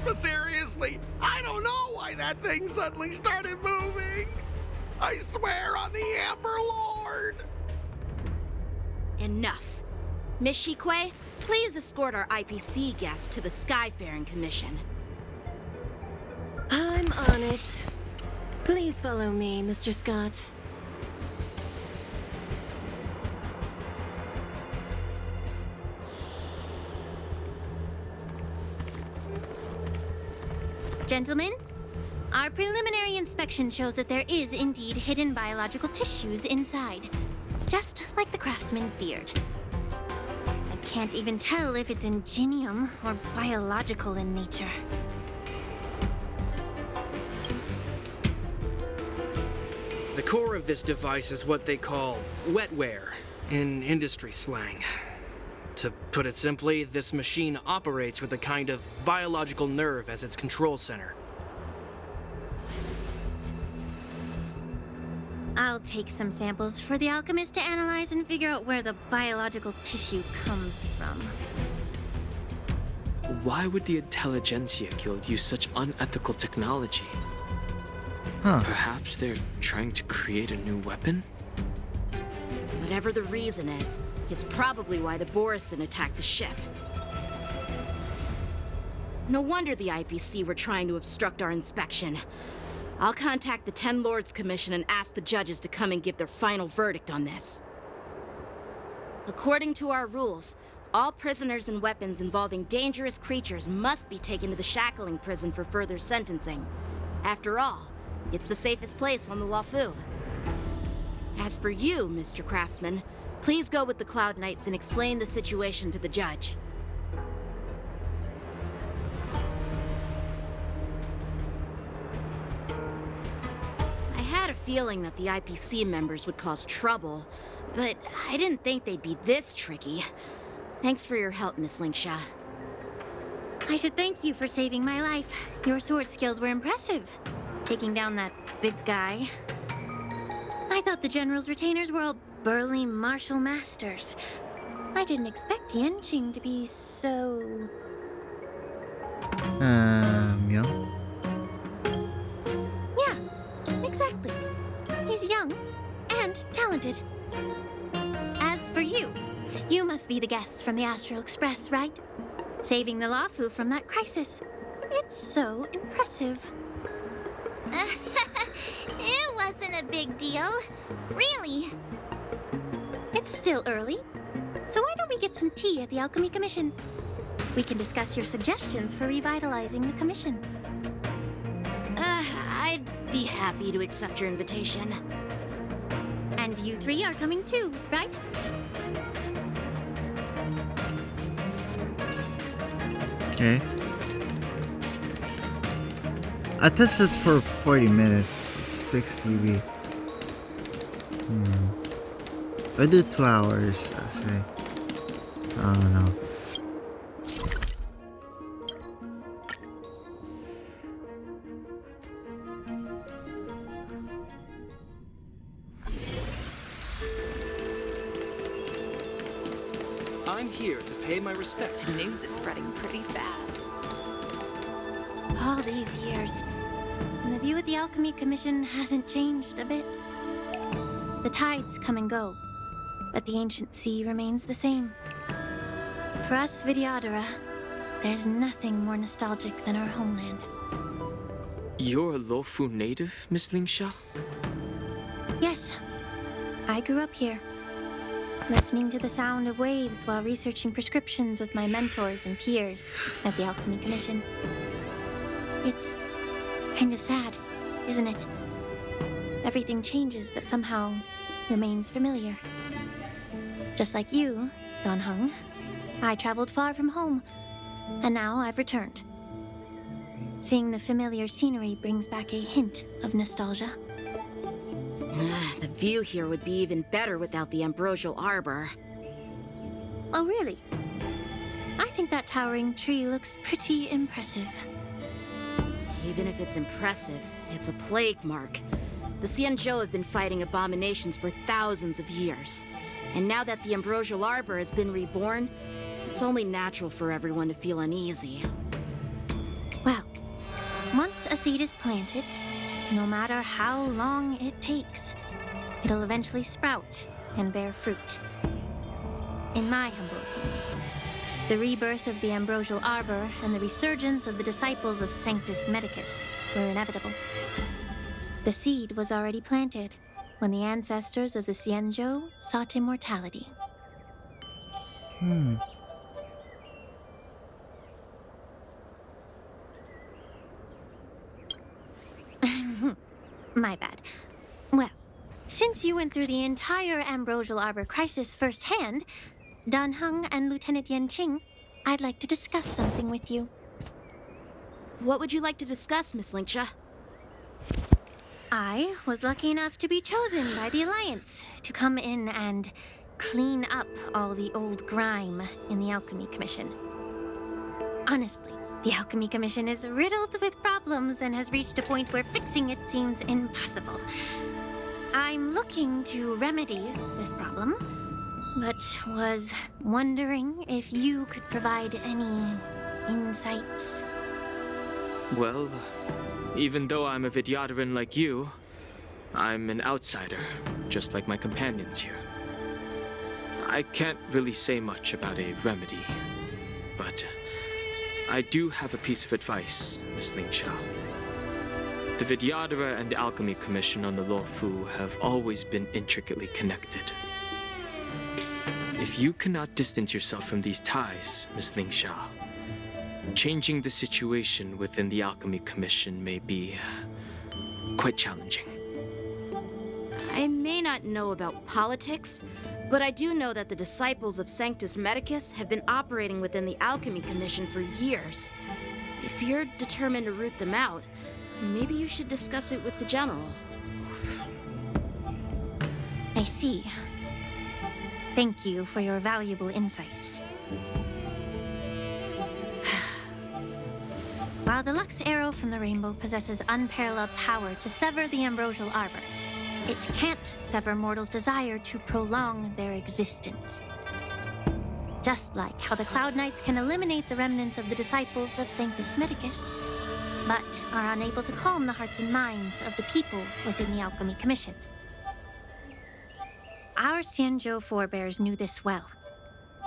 But seriously, I don't know why that thing suddenly started moving. I swear on the Amber Lord. Enough. Miss Shikwe, please escort our IPC guests to the Skyfaring Commission. I'm on it. Please follow me, Mr. Scott. Gentlemen, our preliminary inspection shows that there is indeed hidden biological tissues inside. Just like the craftsman feared. I can't even tell if it's ingenium or biological in nature. The core of this device is what they call wetware in industry slang. To put it simply, this machine operates with a kind of biological nerve as its control center. I'll take some samples for the alchemist to analyze and figure out where the biological tissue comes from. Why would the Intelligentsia Guild use such unethical technology? Huh. Perhaps they're trying to create a new weapon? Whatever the reason is, it's probably why the Borison attacked the ship. No wonder the IPC were trying to obstruct our inspection. I'll contact the Ten Lords Commission and ask the judges to come and give their final verdict on this. According to our rules, all prisoners and weapons involving dangerous creatures must be taken to the shackling prison for further sentencing. After all, it's the safest place on the Luofu. As for you, Mr. Craftsman, please go with the Cloud Knights and explain the situation to the judge. I had a feeling that the IPC members would cause trouble, but I didn't think they'd be this tricky. Thanks for your help, Miss Lingsha. I should thank you for saving my life. Your sword skills were impressive. Taking down that big guy. I thought the General's retainers were all burly martial masters. I didn't expect Yenqing to be so... Yeah. Yeah, exactly. He's young and talented. As for you, you must be the guests from the Astral Express, right? Saving the Luofu from that crisis. It's so impressive. It wasn't a big deal. Really. It's still early. So why don't we get some tea at the Alchemy Commission? We can discuss your suggestions for revitalizing the commission. I'd be happy to accept your invitation. And you three are coming too, right? Okay. I tested for 40 minutes. It's 6 GB. I do 2 hours, actually. I don't know. I'm here to pay my respects. The news is spreading pretty fast. All these years, and the view at the Alchemy Commission hasn't changed a bit. The tides come and go, but the ancient sea remains the same. For us Vidyadhara, there's nothing more nostalgic than our homeland. You're a Lofu native, Miss Lingsha? Yes, I grew up here, listening to the sound of waves while researching prescriptions with my mentors and peers at the Alchemy Commission. It's kind of sad, isn't it? Everything changes, but somehow remains familiar. Just like you, Don Hung, I traveled far from home, and now I've returned. Seeing the familiar scenery brings back a hint of nostalgia. The view here would be even better without the ambrosial arbor. Oh, really? I think that towering tree looks pretty impressive. Even if it's impressive, it's a plague mark. The Xianzhou have been fighting abominations for thousands of years. And now that the ambrosial arbor has been reborn, it's only natural for everyone to feel uneasy. Well, once a seed is planted, no matter how long it takes, it'll eventually sprout and bear fruit. In my humble opinion, the rebirth of the ambrosial arbor and the resurgence of the disciples of Sanctus Medicus were inevitable. The seed was already planted when the ancestors of the Xianzhou sought immortality. My bad. Well, since you went through the entire ambrosial arbor crisis firsthand, Dan Heng and Lieutenant Yanqing, I'd like to discuss something with you. What would you like to discuss, Miss Lingsha? I was lucky enough to be chosen by the Alliance to come in and clean up all the old grime in the Alchemy Commission. Honestly, the Alchemy Commission is riddled with problems and has reached a point where fixing it seems impossible. I'm looking to remedy this problem, but was wondering if you could provide any insights. Well, even though I'm a Vidyadharan like you, I'm an outsider, just like my companions here. I can't really say much about a remedy, but I do have a piece of advice, Miss Lingsha. The Vidyadhara and the Alchemy Commission on the Luofu have always been intricately connected. If you cannot distance yourself from these ties, Miss Lingsha, changing the situation within the Alchemy Commission may be quite challenging. I may not know about politics, but I do know that the disciples of Sanctus Medicus have been operating within the Alchemy Commission for years. If you're determined to root them out, maybe you should discuss it with the General. I see. Thank you for your valuable insights. While the Lux Arrow from the Rainbow possesses unparalleled power to sever the ambrosial arbor, it can't sever mortals' desire to prolong their existence. Just like how the Cloud Knights can eliminate the remnants of the disciples of Sanctus Medicus, but are unable to calm the hearts and minds of the people within the Alchemy Commission. Our Xianzhou forebears knew this well,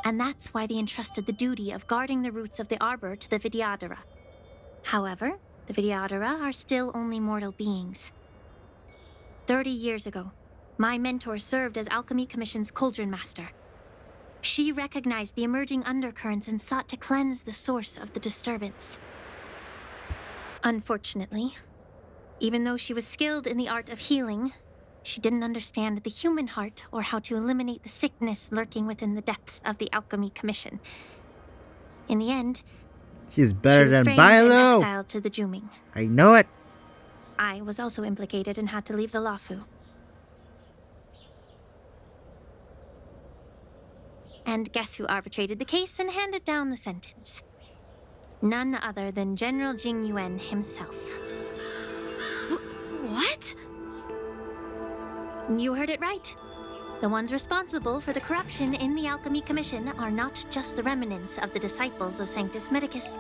and that's why they entrusted the duty of guarding the roots of the arbor to the Vidyadhara. However, the Vidyadhara are still only mortal beings. 30 years ago, my mentor served as Alchemy Commission's Cauldron Master. She recognized the emerging undercurrents and sought to cleanse the source of the disturbance. Unfortunately, even though she was skilled in the art of healing, she didn't understand the human heart or how to eliminate the sickness lurking within the depths of the Alchemy Commission. In the end, she's better than framed and Bilo. exiled to the Juming. I know it. I was also implicated and had to leave the Luofu. And guess who arbitrated the case and handed down the sentence? None other than General Jing Yuan himself. What? You heard it right. The ones responsible for the corruption in the Alchemy Commission are not just the remnants of the disciples of Sanctus Medicus,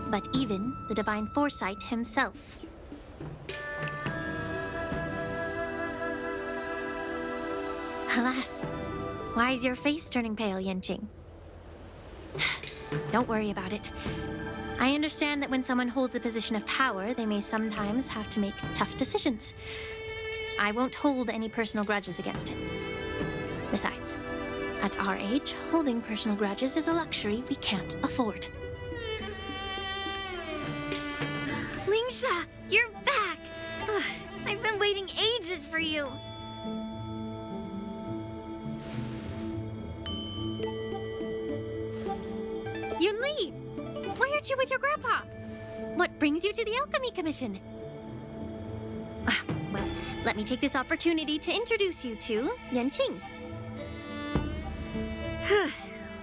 but even the Divine Foresight himself. Alas, Why is your face turning pale, Yenqing? Don't worry about it. I understand that when someone holds a position of power, they may sometimes have to make tough decisions. I won't hold any personal grudges against him. Besides, at our age, holding personal grudges is a luxury we can't afford. Lingsha, you're back! Ugh, I've been waiting ages for you. Yunli! Why aren't you with your grandpa? What brings you to the Alchemy Commission? Well, let me take this opportunity to introduce you to Yenqing.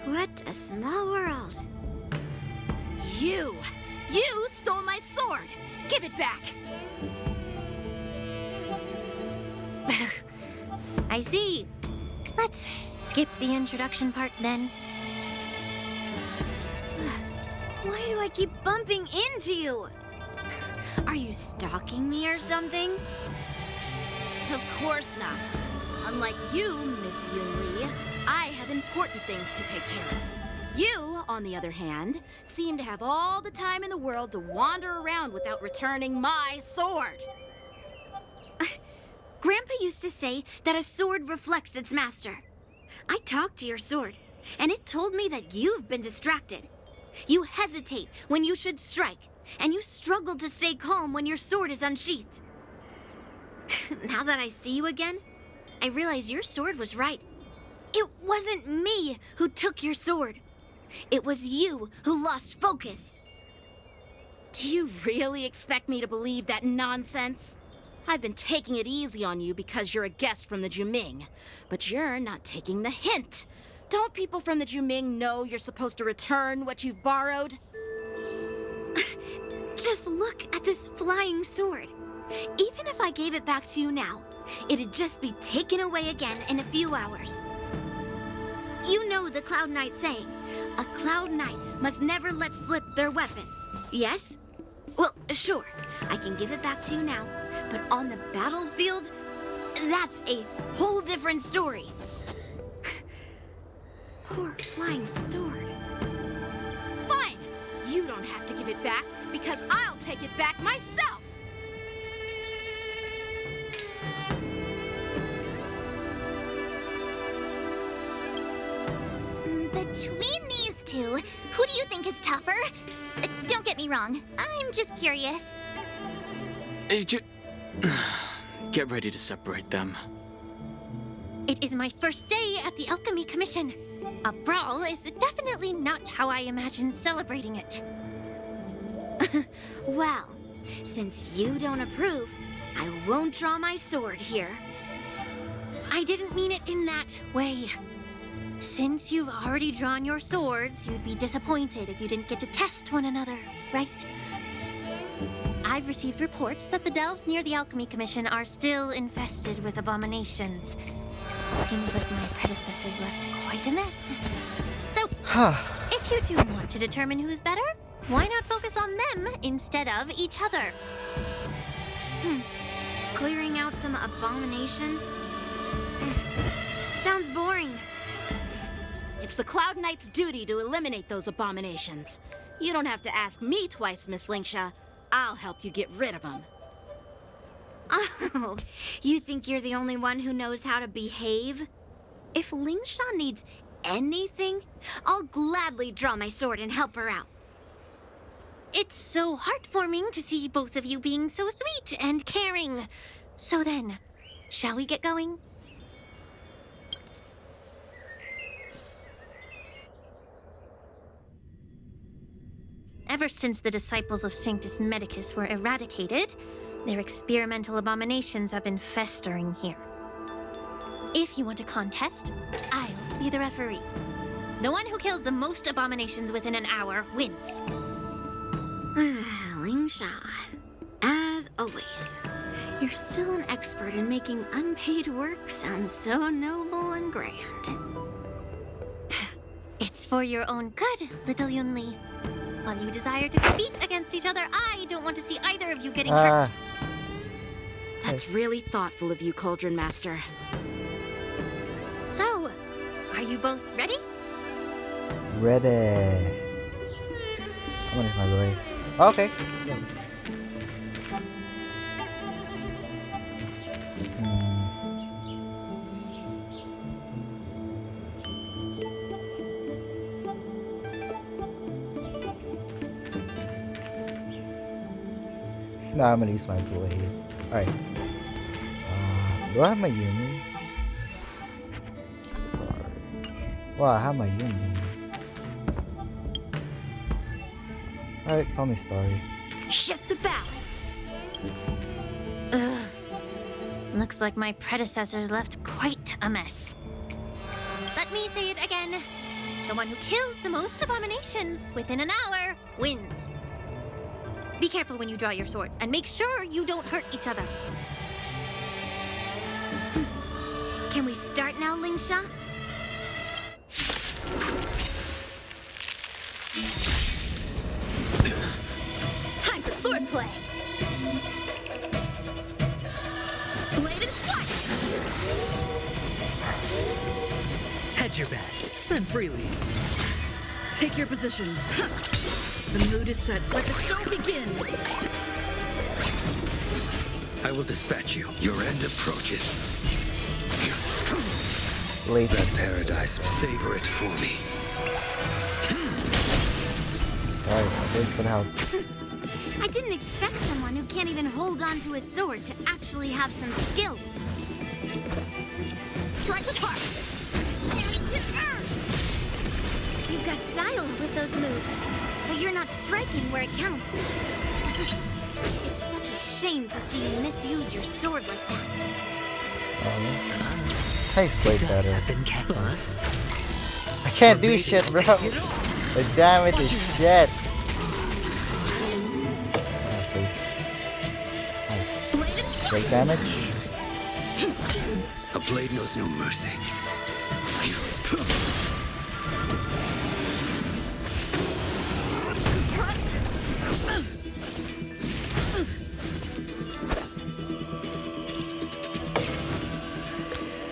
What a small world. You stole my sword! Give it back! I see. Let's skip the introduction part then. Why do I keep bumping into you? Are you stalking me or something? Of course not. Unlike you, Miss Yunli, I have important things to take care of. You, on the other hand, seem to have all the time in the world to wander around without returning my sword. Grandpa used to say that a sword reflects its master. I talked to your sword, and it told me that you've been distracted. You hesitate when you should strike, and you struggle to stay calm when your sword is unsheathed. Now that I see you again, I realize your sword was right. It wasn't me who took your sword. It was you who lost focus. Do you really expect me to believe that nonsense? I've been taking it easy on you because you're a guest from the Juming, but you're not taking the hint. Don't people from the Juming know you're supposed to return what you've borrowed? Just look at this flying sword. Even if I gave it back to you now, it'd just be taken away again in a few hours. You know the Cloud Knight saying, a Cloud Knight must never let slip their weapon. Yes? Well, sure, I can give it back to you now, but on the battlefield, that's a whole different story. Poor flying sword. Fine! You don't have to give it back, because I'll take it back myself! Between these two, who do you think is tougher? Don't get me wrong, I'm just curious. Get ready to separate them. It is my first day at the Alchemy Commission. A brawl is definitely not how I imagine celebrating it. Well, since you don't approve, I won't draw my sword here. I didn't mean it in that way. Since you've already drawn your swords, you'd be disappointed if you didn't get to test one another, right? I've received reports that the delves near the Alchemy Commission are still infested with abominations. Seems like my predecessors left quite a mess. So, if you two want to determine who's better, why not focus on them instead of each other? Clearing out some abominations? Sounds boring. It's the Cloud Knight's duty to eliminate those abominations. You don't have to ask me twice, Miss Lingsha. I'll help you get rid of them. Oh, you think you're the only one who knows how to behave? If Lingsha needs anything, I'll gladly draw my sword and help her out. It's so heartwarming to see both of you being so sweet and caring. So then, shall we get going? Ever since the disciples of Sanctus Medicus were eradicated, their experimental abominations have been festering here. If you want a contest, I'll be the referee. The one who kills the most abominations within an hour wins. Lingsha, as always, you're still an expert in making unpaid work sound so noble and grand. It's for your own good, little Yunli. While you desire to compete against each other, I don't want to see either of you getting hurt. That's really thoughtful of you, Cauldron Master. So, you both ready? Ready. I'm gonna my way. Okay. No, I'm gonna use my blade. Alright. Do I have my Yumi? Well, I have my Yumi. Alright, tell me story. Shift the balance. Ugh. Looks like my predecessors left quite a mess. Let me say it again. The one who kills the most abominations within an hour wins. Be careful when you draw your swords, and make sure you don't hurt each other. Can we start now, Lingsha? Time for swordplay. Bladed flight. Hedge your bets. Spend freely. Take your positions. The mood is set. Let the show begin. I will dispatch you. Your end approaches. Late. That paradise, savor it for me. Alright, thanks for the help. I didn't expect someone who can't even hold on to a sword to actually have some skill. Strike with heart. You've got style with those moves, but you're not striking where it counts. It's such a shame to see you misuse your sword like that. Tastes way better. Have been bust. I can't do shit, bro. The damage is shit. Break damage. A blade knows no mercy.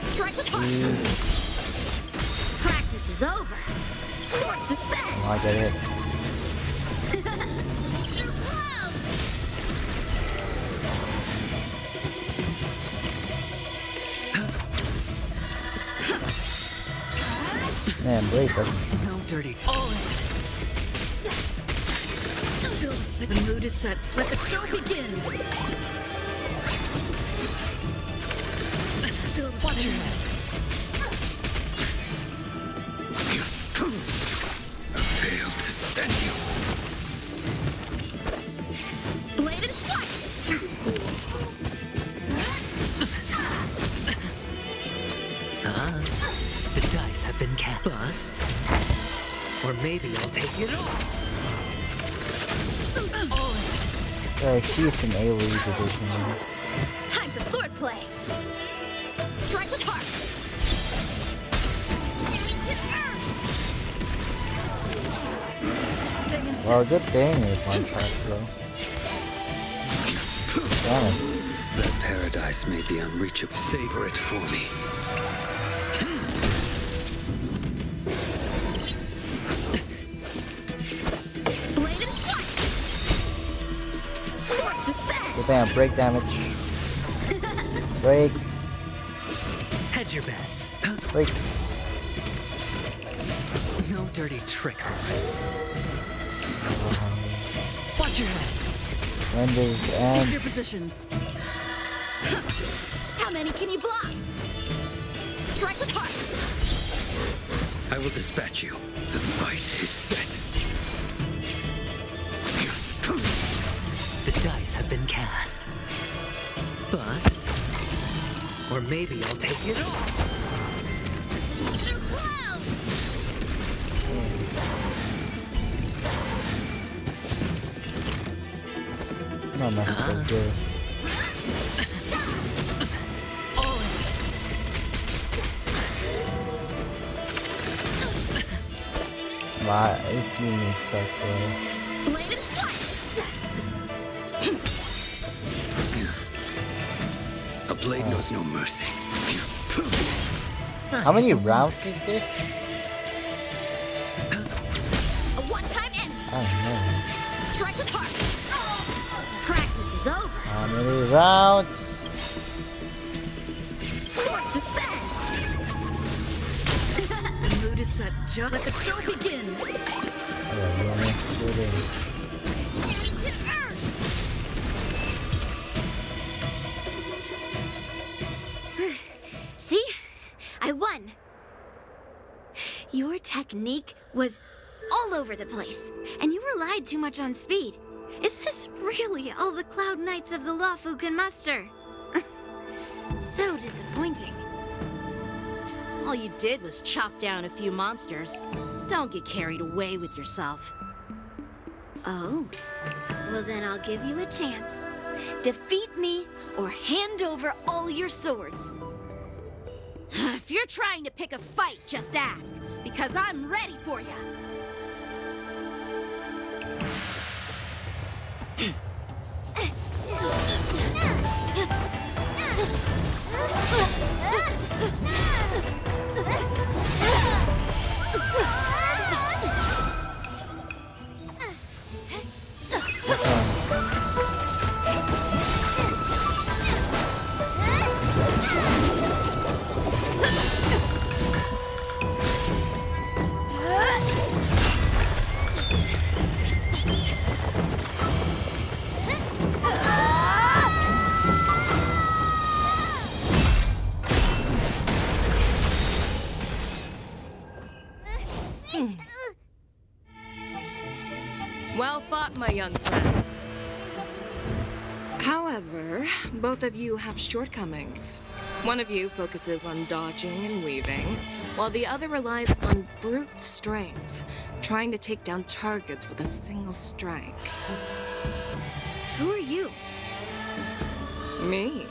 Strike with heart. Practice is over. Swords descend. Oh, I get it. Man, Blade doesn't. No dirty. The mood is set. Let the show begin. Still watch your head. I failed to send you. Bladed flight. The dice have been cast. Bust. Or maybe I'll take it all. She's an AoE division. Time for swordplay. Strike with heart. Well, good thing it one shot, though. Damn it. That paradise may be unreachable. Savor it for me. Bladed flight. Swords descend. Good thing I break damage. Break. Hedge your bets. Break. No dirty tricks, alright? Watch your head. Windows Take and your positions. How many can you block? Strike with heart. I will dispatch you. The fight is set. The dice have been cast. Bust. Or maybe I'll take it all. not necessarily good. Wow, if you need such A blade knows no mercy. How many rounds is this? A one-time enemy. I don't know. Strike with heart. Practice is over. How many rounds? Swords descend. The mood is set. Just let the show begin. To earth. See? I won. Your technique was all over the place, and you relied too much on speed. Is this really all the Cloud Knights of the Lawfu can muster? So disappointing. All you did was chop down a few monsters. Don't get carried away with yourself. Oh, well then I'll give you a chance. Defeat me or hand over all your swords. If you're trying to pick a fight, just ask, because I'm ready for you. Well fought, my young friends. However, both of you have shortcomings. One of you focuses on dodging and weaving, while the other relies on brute strength, trying to take down targets with a single strike. Who are you? Me?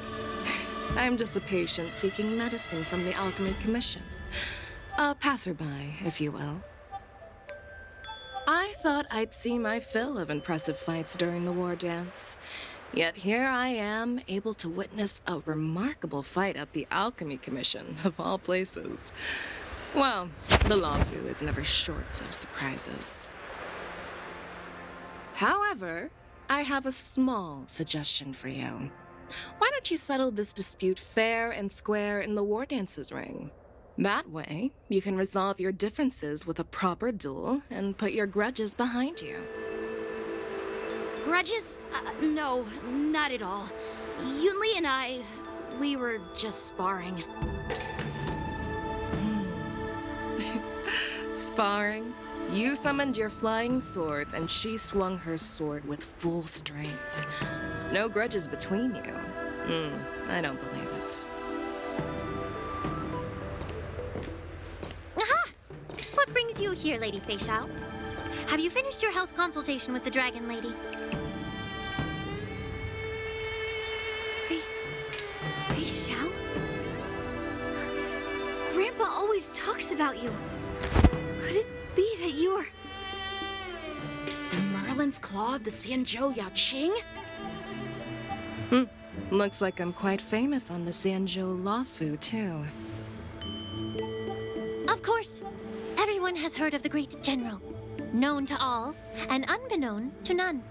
I'm just a patient seeking medicine from the Alchemy Commission. A passerby, if you will. I thought I'd see my fill of impressive fights during the war dance. Yet here I am, able to witness a remarkable fight at the Alchemy Commission, of all places. Well, the Lawfu is never short of surprises. However, I have a small suggestion for you. Why don't you settle this dispute fair and square in the war dance's ring? That way, you can resolve your differences with a proper duel and put your grudges behind you. Grudges? No, not at all. Yunli and we were just sparring. Sparring? You summoned your flying swords and she swung her sword with full strength. No grudges between you. I don't believe it. Aha! What brings you here, Lady Fei Xiao? Have you finished your health consultation with the Dragon Lady? Fei Xiao? Grandpa always talks about you. Could it be that you are... The Merlin's Claw of the Xianzhou Yaoqing? Looks like I'm quite famous on the Xianzhou Lawfu, too. Of course. Everyone has heard of the great general. Known to all, and unbeknown to none.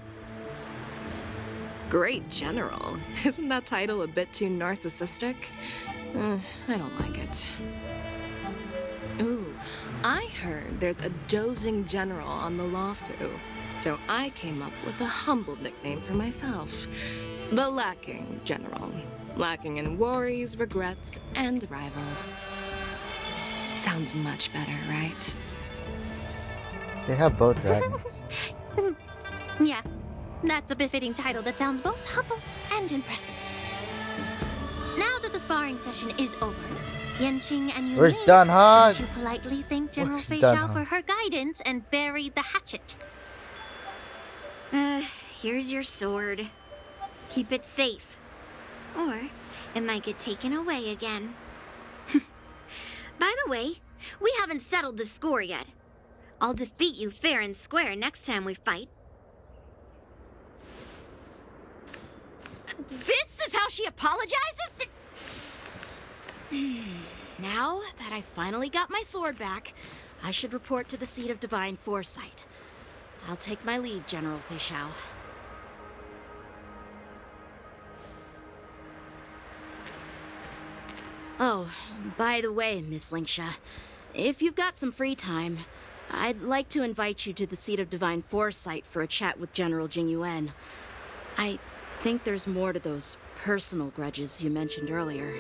Great General? Isn't that title a bit too narcissistic? I don't like it. Ooh, I heard there's a dozing general on the Lawfu, so I came up with a humble nickname for myself. The Lacking General. Lacking in worries, regrets, and rivals. Sounds much better, right? They have both dragons. Yeah, that's a befitting title that sounds both humble and impressive. Now that the sparring session is over, Yanqing and We're Yunli, done, huh? shouldn't you politely thank General We're Fei done, Xiao huh? for her guidance and bury the hatchet? Here's your sword. Keep it safe. Or it might get taken away again. By the way, we haven't settled the score yet. I'll defeat you fair and square next time we fight. This is how she apologizes? Now that I finally got my sword back, I should report to the seat of divine foresight. I'll take my leave, General Feixiao. Oh, by the way, Miss Linksha, if you've got some free time, I'd like to invite you to the seat of divine foresight for a chat with General Jingyuan. I think there's more to those personal grudges you mentioned earlier.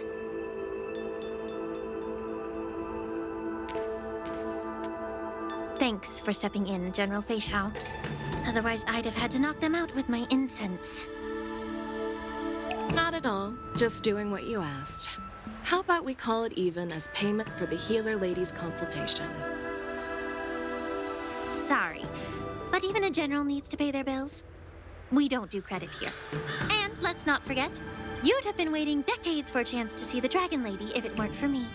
Thanks for stepping in, General Feixiao. Otherwise, I'd have had to knock them out with my incense. Not at all. Just doing what you asked. How about we call it even as payment for the healer lady's consultation? Sorry, but even a general needs to pay their bills. We don't do credit here. And let's not forget, you'd have been waiting decades for a chance to see the Dragon Lady if it weren't for me.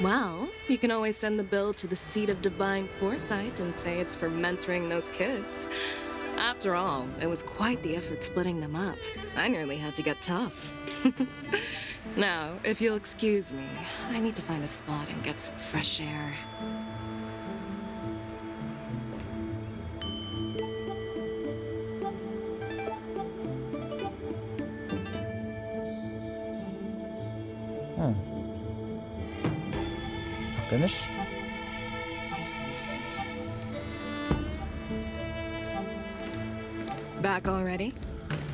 Well, you can always send the bill to the seat of divine foresight and say it's for mentoring those kids. After all, it was quite the effort splitting them up. I nearly had to get tough. Now, if you'll excuse me, I need to find a spot and get some fresh air. Finish? Back already?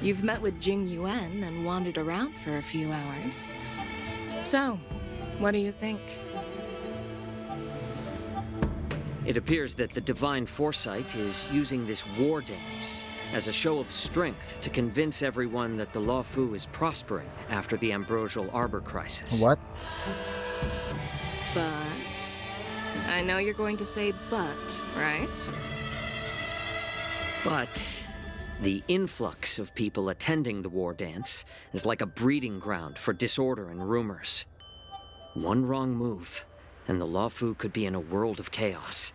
You've met with Jingyuan and wandered around for a few hours. So, what do you think? It appears that the Divine Foresight is using this war dance as a show of strength to convince everyone that the Luofu is prospering after the Ambrosial Arbor crisis. What? But... I know you're going to say but, right? But the influx of people attending the war dance is like a breeding ground for disorder and rumors. One wrong move, and the Luofu could be in a world of chaos.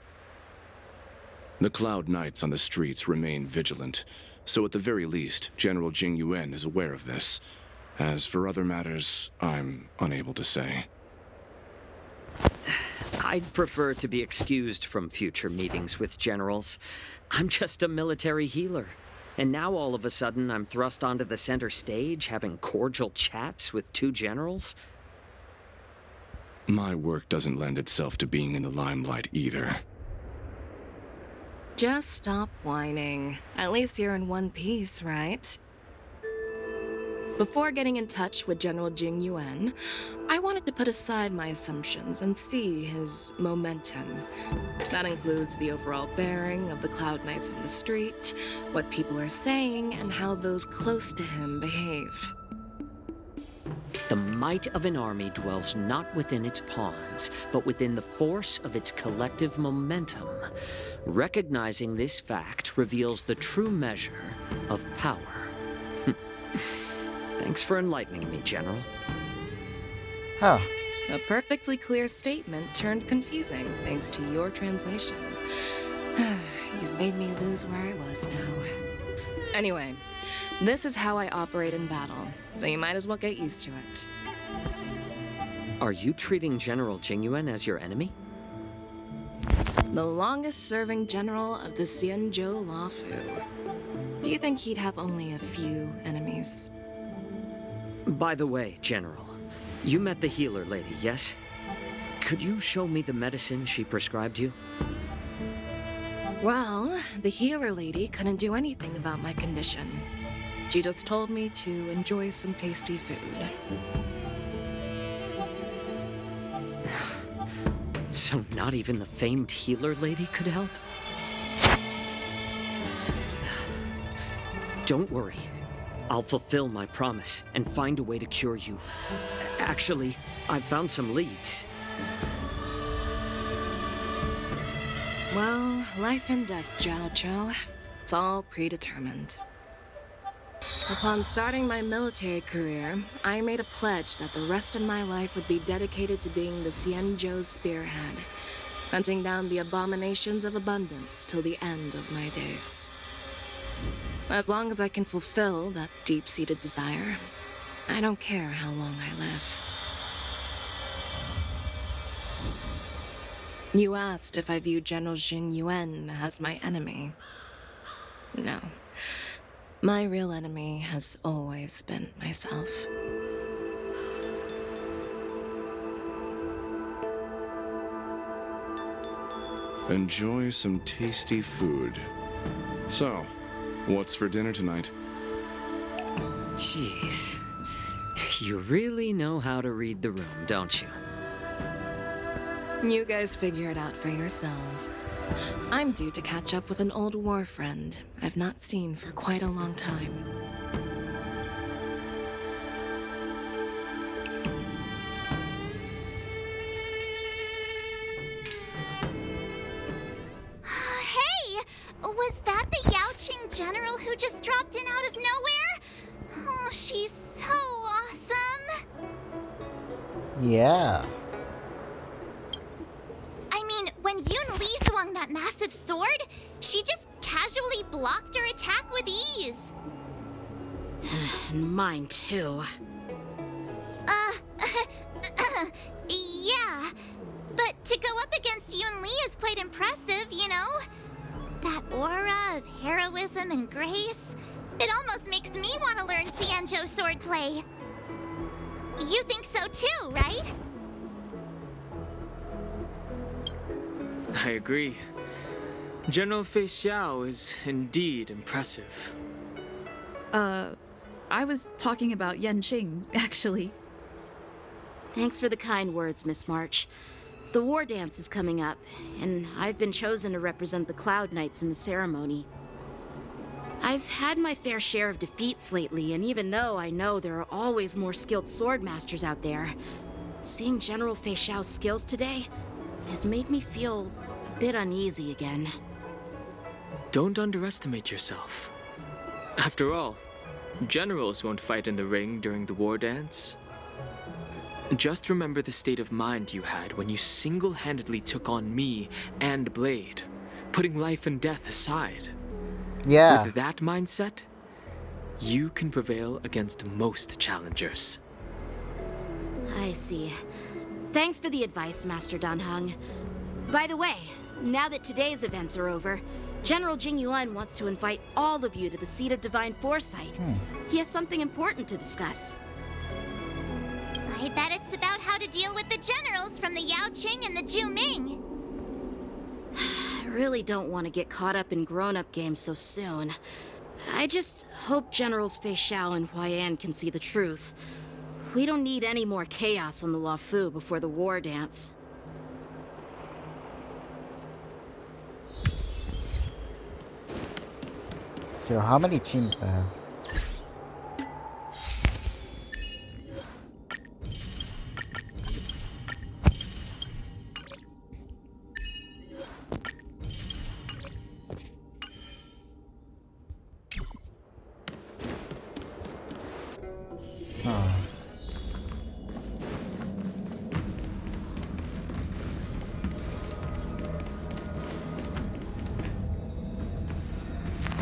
The Cloud Knights on the streets remain vigilant, so at the very least, General Jingyuan is aware of this. As for other matters, I'm unable to say. I'd prefer to be excused from future meetings with generals. I'm just a military healer. And now all of a sudden I'm thrust onto the center stage having cordial chats with two generals? My work doesn't lend itself to being in the limelight either. Just stop whining. At least you're in one piece, right? Before getting in touch with General Jingyuan, I wanted to put aside my assumptions and see his momentum. That includes the overall bearing of the Cloud Knights on the street, what people are saying, and how those close to him behave. The might of an army dwells not within its pawns, but within the force of its collective momentum. Recognizing this fact reveals the true measure of power. Thanks for enlightening me, General. Huh. A perfectly clear statement turned confusing thanks to your translation. You've made me lose where I was now. Anyway, this is how I operate in battle, so you might as well get used to it. Are you treating General Jingyuan as your enemy? The longest-serving general of the Xianzhou Luofu. Do you think he'd have only a few enemies? By the way, General, you met the healer lady, yes? Could you show me the medicine she prescribed you? Well, the healer lady couldn't do anything about my condition. She just told me to enjoy some tasty food. So not even the famed healer lady could help? Don't worry. I'll fulfill my promise and find a way to cure you. Actually, I've found some leads. Well, life and death, Zhao Zhou. It's all predetermined. Upon starting my military career, I made a pledge that the rest of my life would be dedicated to being the Xianzhou's spearhead, hunting down the abominations of abundance till the end of my days. As long as I can fulfill that deep-seated desire, I don't care how long I live. You asked if I viewed General Jing Yuan as my enemy. No. My real enemy has always been myself. Enjoy some tasty food. So, what's for dinner tonight? Jeez. You really know how to read the room, don't you? You guys figure it out for yourselves. I'm due to catch up with an old war friend I've not seen for quite a long time. Hey! Was that the Yaoqing general who just dropped in out of nowhere? Oh, she's so awesome! Yeah. I mean, when Yun Li swung that massive sword, she just casually blocked her attack with ease. And mine too. Yeah. But to go up against Yun Li is quite impressive, you know? That aura of heroism and grace. It almost makes me want to learn Xianzhou swordplay. You think so too, right? I agree. General Fei Xiao is indeed impressive. I was talking about Yanqing, actually. Thanks for the kind words, Miss March. The war dance is coming up, and I've been chosen to represent the Cloud Knights in the ceremony. I've had my fair share of defeats lately, and even though I know there are always more skilled swordmasters out there, seeing General Fei Xiao's skills today has made me feel a bit uneasy again. Don't underestimate yourself. After all, generals won't fight in the ring during the war dance. Just remember the state of mind you had when you single-handedly took on me and Blade, putting life and death aside. Yeah. With that mindset, you can prevail against most challengers. I see. Thanks for the advice, Master Dan Heng. By the way, now that today's events are over, General Jing Yuan wants to invite all of you to the Seat of Divine Foresight. He has something important to discuss. I bet it's about how to deal with the generals from the Yaoqing and the Zhuming. I really don't want to get caught up in grown-up games so soon. I just hope Generals Fei Xiao and Huaiyan can see the truth. We don't need any more chaos on the Luofu before the war dance. So how many teams do I have?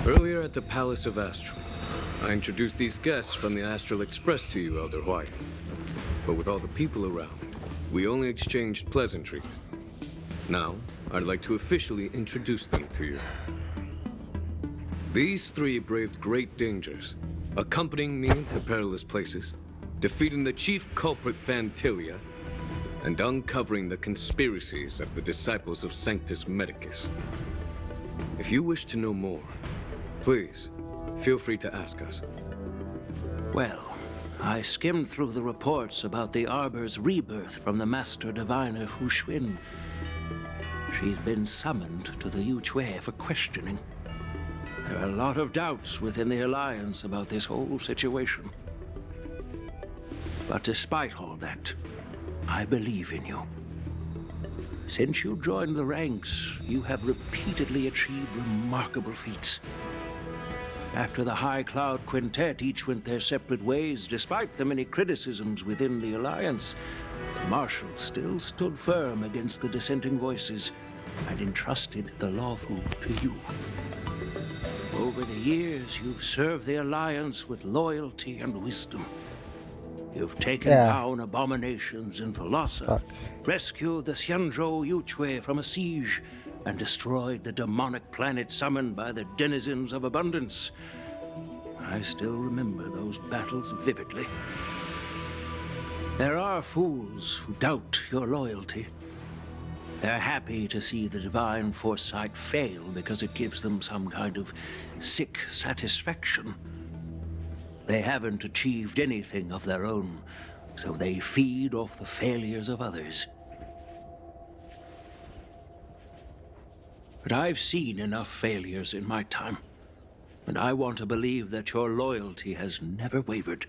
Earlier at the Palace of Astral, I introduced these guests from the Astral Express to you, Elder White. But with all the people around, we only exchanged pleasantries. Now, I'd like to officially introduce them to you. These three braved great dangers, accompanying me to perilous places, defeating the chief culprit Vantilia, and uncovering the conspiracies of the disciples of Sanctus Medicus. If you wish to know more, please, feel free to ask us. Well, I skimmed through the reports about the Arbor's rebirth from the Master Diviner Hu Xuan. She's been summoned to the Yu Chui for questioning. There are a lot of doubts within the Alliance about this whole situation. But despite all that, I believe in you. Since you joined the ranks, you have repeatedly achieved remarkable feats. After the High Cloud Quintet each went their separate ways, despite the many criticisms within the Alliance, the Marshals still stood firm against the dissenting voices and entrusted the Luofu to you. Over the years, you've served the Alliance with loyalty and wisdom. You've taken down abominations in Thalassa, rescued the Xianzhou Yuchui from a siege, and destroyed the demonic planet summoned by the denizens of abundance. I still remember those battles vividly. There are fools who doubt your loyalty. They're happy to see the divine foresight fail because it gives them some kind of sick satisfaction. They haven't achieved anything of their own, so they feed off the failures of others. But I've seen enough failures in my time, and I want to believe that your loyalty has never wavered.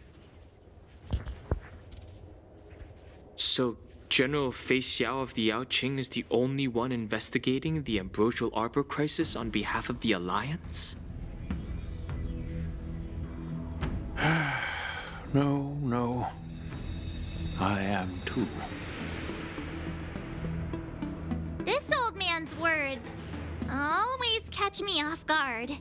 So, General Fei Xiao of the Yaoqing is the only one investigating the Ambrosial Arbor crisis on behalf of the Alliance? No. I am too. This old man's words always catch me off guard.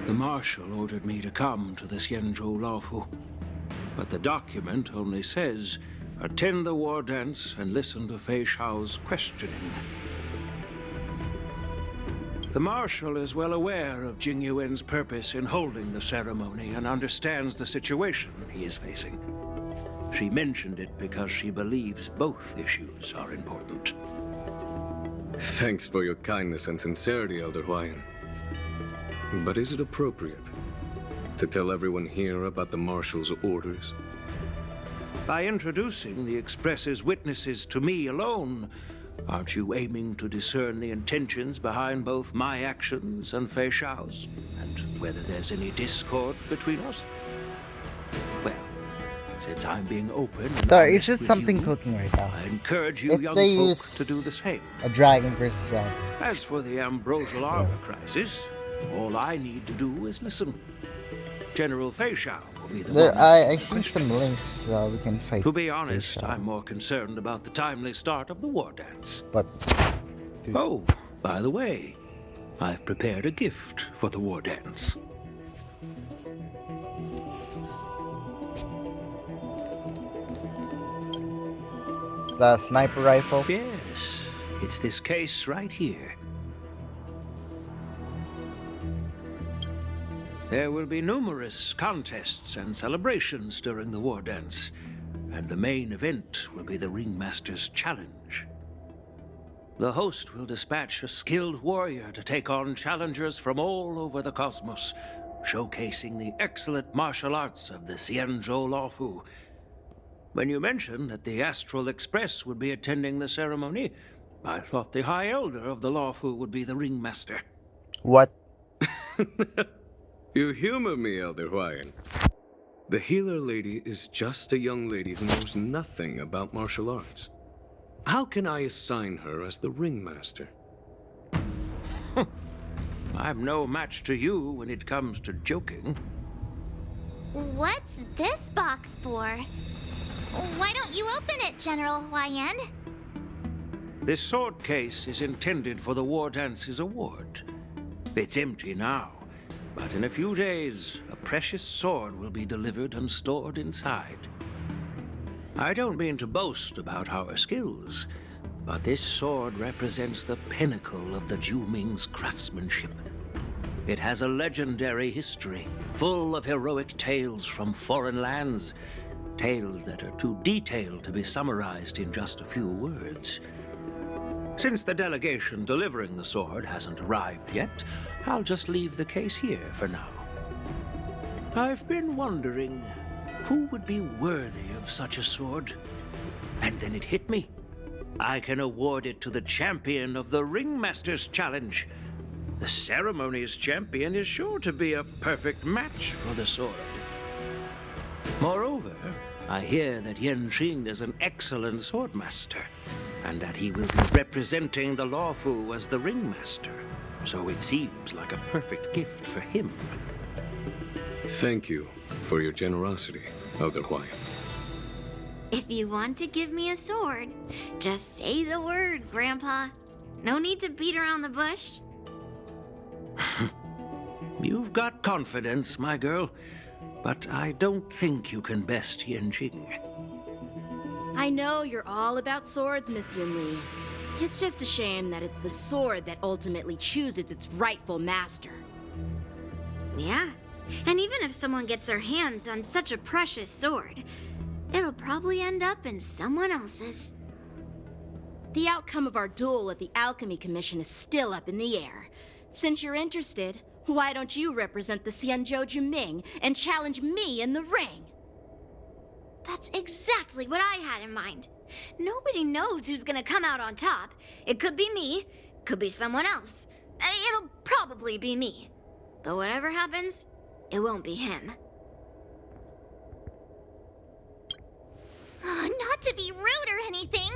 The Marshal ordered me to come to the Xianzhou Laofu, but the document only says, attend the war dance and listen to Fei Xiao's questioning. The Marshal is well aware of Jing Yuan's purpose in holding the ceremony and understands the situation he is facing. She mentioned it because she believes both issues are important. Thanks for your kindness and sincerity, Elder Huayan. But is it appropriate to tell everyone here about the Marshal's orders? By introducing the Express's witnesses to me alone, aren't you aiming to discern the intentions behind both my actions and Fei Xiao's? And whether there's any discord between us? Well, since I'm being open and Sorry, it's honest just with something you, cooking right now. I encourage you If young they folk use to do the same. a dragon versus dragon. As for the Ambrosial Arbor crisis, all I need to do is listen. General Fei Xiao will be the one I see some links so we can fight. To be honest, I'm more concerned about the timely start of the war dance. But oh, by the way, I've prepared a gift for the war dance. The sniper rifle? Yes, it's this case right here. There will be numerous contests and celebrations during the war dance, and the main event will be the Ringmaster's Challenge. The host will dispatch a skilled warrior to take on challengers from all over the cosmos, showcasing the excellent martial arts of the Xianzhou Laofu. When you mentioned that the Astral Express would be attending the ceremony, I thought the High Elder of the Laofu would be the Ringmaster. What? You humor me, Elder Huayan. The healer lady is just a young lady who knows nothing about martial arts. How can I assign her as the ringmaster? I'm no match to you when it comes to joking. What's this box for? Why don't you open it, General Huayan? This sword case is intended for the War Dance's award. It's empty now, but in a few days, a precious sword will be delivered and stored inside. I don't mean to boast about our skills, but this sword represents the pinnacle of the Zhuming's craftsmanship. It has a legendary history, full of heroic tales from foreign lands, tales that are too detailed to be summarized in just a few words. Since the delegation delivering the sword hasn't arrived yet, I'll just leave the case here for now. I've been wondering who would be worthy of such a sword. And then it hit me. I can award it to the champion of the Ringmaster's Challenge. The ceremony's champion is sure to be a perfect match for the sword. Moreover, I hear that Yenqing is an excellent swordmaster, and that he will be representing the Laofu as the Ringmaster. So it seems like a perfect gift for him. Thank you for your generosity, Elder Huayan. If you want to give me a sword, just say the word, Grandpa. No need to beat around the bush. You've got confidence, my girl. but I don't think you can best Yanqing. I know you're all about swords, Miss Yunli. It's just a shame that it's the sword that ultimately chooses its rightful master. Yeah, and even if someone gets their hands on such a precious sword, it'll probably end up in someone else's. The outcome of our duel at the Alchemy Commission is still up in the air. Since you're interested, why don't you represent the Xianzhou Juming and challenge me in the ring? That's exactly what I had in mind. Nobody knows who's gonna come out on top. It could be me, could be someone else. It'll probably be me. But whatever happens, it won't be him. Not to be rude or anything,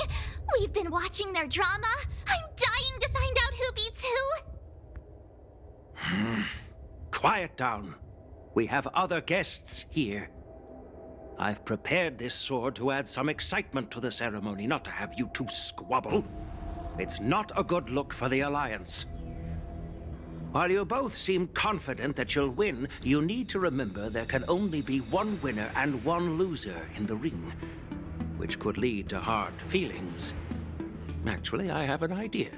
we've been watching their drama. I'm dying to find out who beats who. Quiet down. We have other guests here. I've prepared this sword to add some excitement to the ceremony, not to have you two squabble. It's not a good look for the Alliance. While you both seem confident that you'll win, you need to remember there can only be one winner and one loser in the ring, which could lead to hard feelings. Actually, I have an idea.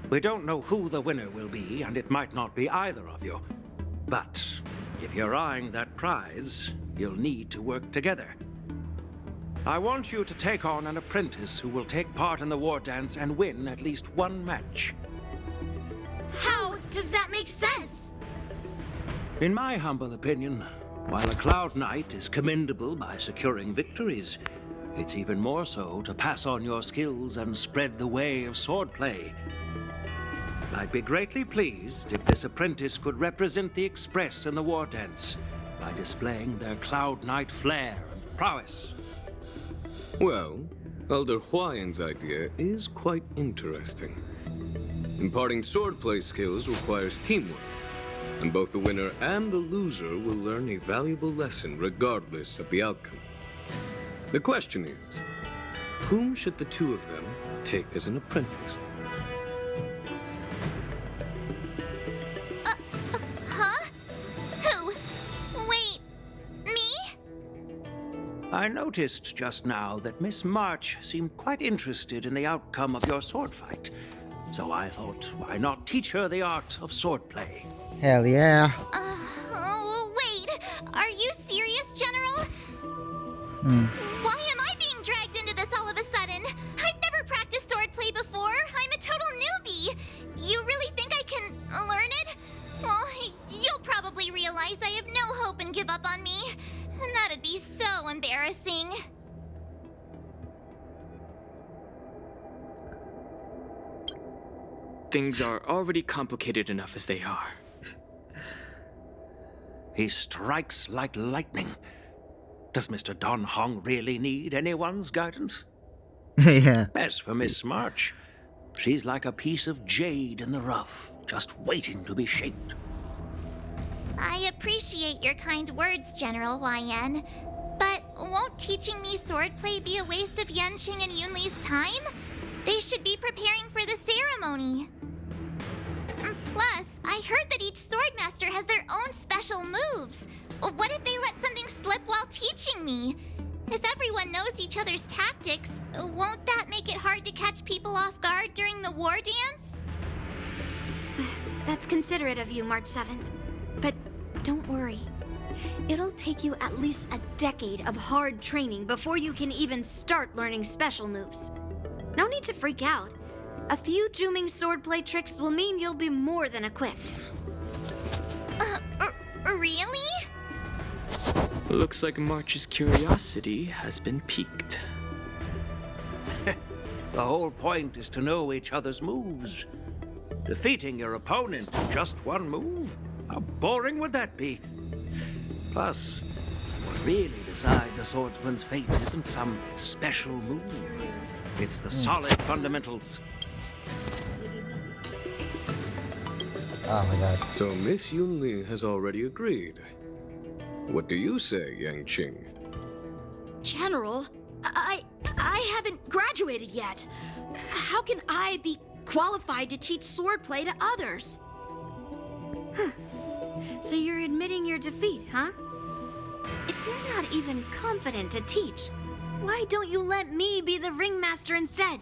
We don't know who the winner will be, and it might not be either of you. But if you're eyeing that prize, you'll need to work together. I want you to take on an apprentice who will take part in the war dance and win at least one match. How does that make sense? In my humble opinion, while a Cloud Knight is commendable by securing victories, it's even more so to pass on your skills and spread the way of swordplay. I'd be greatly pleased if this apprentice could represent the Express in the war dance by displaying their Cloud Knight flair and prowess. Well, Elder Huayan's idea is quite interesting. Imparting swordplay skills requires teamwork, and both the winner and the loser will learn a valuable lesson regardless of the outcome. The question is, whom should the two of them take as an apprentice? Huh? Who? Wait, me? I noticed just now that Miss March seemed quite interested in the outcome of your sword fight. So I thought, why not teach her the art of swordplay? Hell yeah. Wait, are you serious, General? Why am I being dragged into this all of a sudden? I've never practiced swordplay before. I'm a total newbie. You really think I can learn it? Well, you'll probably realize I have no hope and give up on me. And that'd be so embarrassing. Things are already complicated enough as they are. He strikes like lightning. Does Mr. Don Hong really need anyone's guidance? Yeah. As for Miss March, she's like a piece of jade in the rough, just waiting to be shaped. I appreciate your kind words, General Huayan. But won't teaching me swordplay be a waste of Yanqing and Yunli's time? They should be preparing for the ceremony. Plus, I heard that each swordmaster has their own special moves. What if they let something slip while teaching me? If everyone knows each other's tactics, won't that make it hard to catch people off guard during the war dance? That's considerate of you, March 7th. But don't worry. It'll take you at least a decade of hard training before you can even start learning special moves. No need to freak out. A few Juming swordplay tricks will mean you'll be more than equipped. Really? Looks like March's curiosity has been piqued. The whole point is to know each other's moves. Defeating your opponent in just one move? How boring would that be? Plus, what really decides a swordsman's fate isn't some special move. It's the solid fundamentals. Oh my god. So Miss Yunli has already agreed. What do you say, Yanqing? General, I haven't graduated yet. How can I be qualified to teach swordplay to others? So you're admitting your defeat, huh? If you're not even competent to teach, why don't you let me be the ringmaster instead?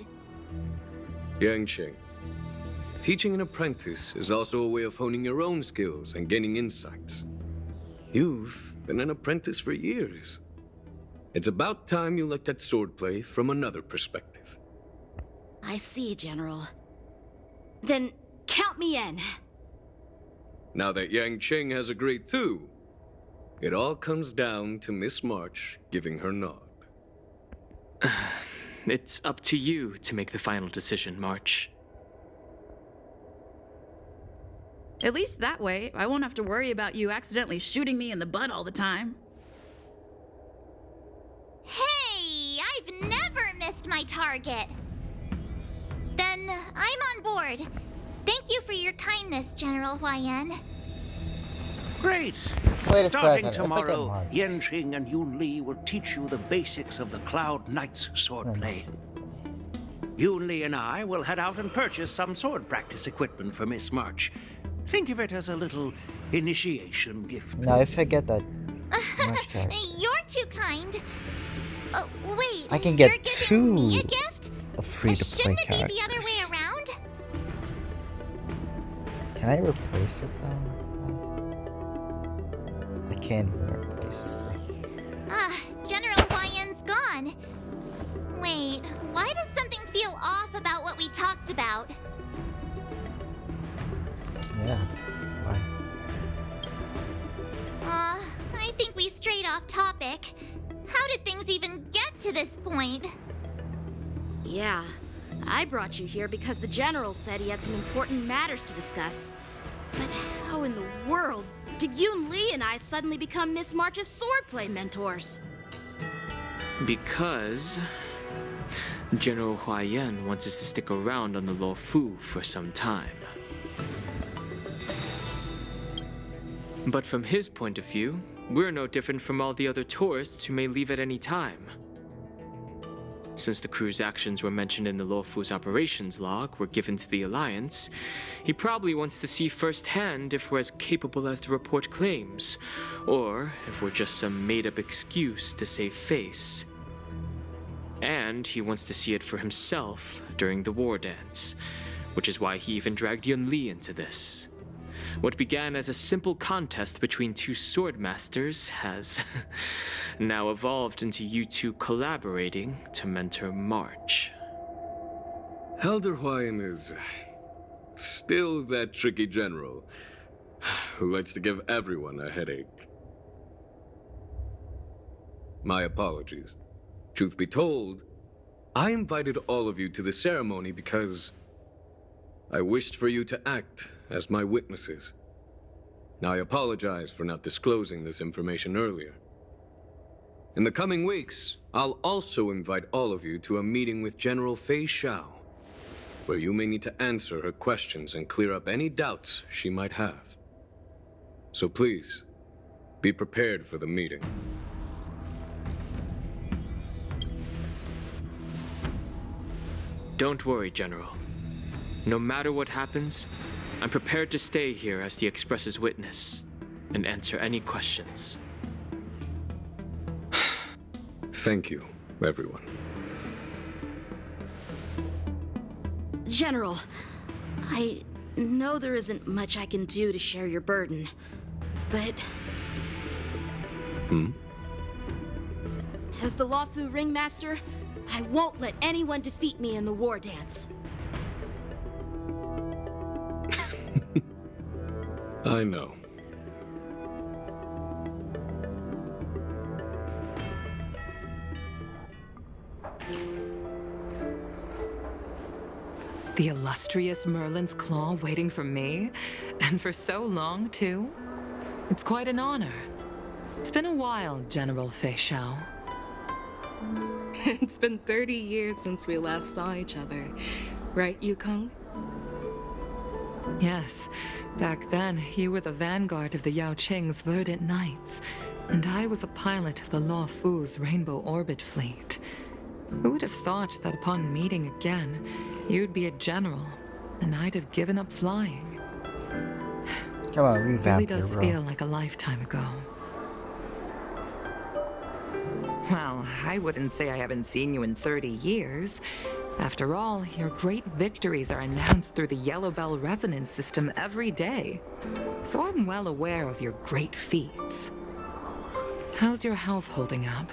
Yanqing, teaching an apprentice is also a way of honing your own skills and gaining insights. You've been an apprentice for years. It's about time you looked at swordplay from another perspective. I see, General. Then count me in. Now that Yanqing has agreed too, it all comes down to Miss March giving her nod. It's up to you to make the final decision, March. At least that way, I won't have to worry about you accidentally shooting me in the butt all the time. Hey, I've never missed my target. Then I'm on board. Thank you for your kindness, General Huayan. Great! Wait a Starting second, tomorrow, Yanqing and Yun Li will teach you the basics of the Cloud Knight's swordplay. Yun Li and I will head out and purchase some sword practice equipment for Miss March. Think of it as a little initiation gift. No, I forget that. You're too kind. Wait, I can you're get giving me a two gift? free-to-play Shouldn't it characters. be the other way around? Can I replace it though? I can't even replace it. General Huayan's gone. Wait, why does something feel off about what we talked about? Yeah. Why? I think we strayed off topic. How did things even get to this point? Yeah, I brought you here because the General said he had some important matters to discuss. But how in the world did Yun Li and I suddenly become Miss March's swordplay mentors? Because General Huayan wants us to stick around on the Lo Fu for some time. But from his point of view, we're no different from all the other tourists who may leave at any time. Since the crew's actions were mentioned in the Lo Fu's operations log were given to the Alliance, he probably wants to see firsthand if we're as capable as the report claims, or if we're just some made-up excuse to save face. And he wants to see it for himself during the war dance, which is why he even dragged Yun Li into this. What began as a simple contest between two sword masters has now evolved into you two collaborating to mentor March. Elder Huayan is still that tricky general who likes to give everyone a headache. My apologies. Truth be told, I invited all of you to the ceremony because I wished for you to act as my witnesses. Now, I apologize for not disclosing this information earlier. In the coming weeks, I'll also invite all of you to a meeting with General Fei Xiao, where you may need to answer her questions and clear up any doubts she might have. So please, be prepared for the meeting. Don't worry, General. No matter what happens, I'm prepared to stay here as the Express's witness and answer any questions. Thank you, everyone. General, I know there isn't much I can do to share your burden, but... As the Lo Fu Ringmaster, I won't let anyone defeat me in the war dance. I know. The illustrious Merlin's Claw waiting for me? And for so long, too? It's quite an honor. It's been a while, General Fei Xiao. It's been 30 years since we last saw each other. Right, Yukong? Yes. Back then, you were the vanguard of the Yao Qing's Verdant Knights, and I was a pilot of the Lo Fu's Rainbow Orbit Fleet. Who would have thought that upon meeting again, you'd be a general, and I'd have given up flying? Come on, Really revamp does here, bro. feel like a lifetime ago. Well, I wouldn't say I haven't seen you in 30 years. After all, your great victories are announced through the Yellow Bell resonance system every day. So I'm well aware of your great feats. How's your health holding up?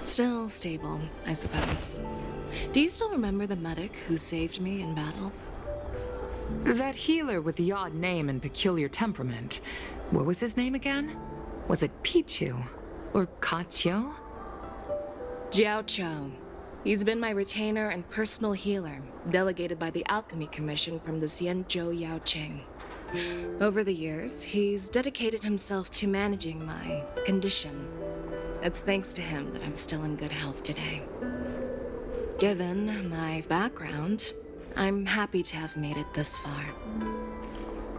Still stable, I suppose. Do you still remember the medic who saved me in battle? That healer with the odd name and peculiar temperament. What was his name again? Was it Pichu? Or Kachio? Jiao Cho. He's been my retainer and personal healer, delegated by the Alchemy Commission from the Xianzhou Yaoqing. Over the years, he's dedicated himself to managing my condition. It's thanks to him that I'm still in good health today. Given my background, I'm happy to have made it this far.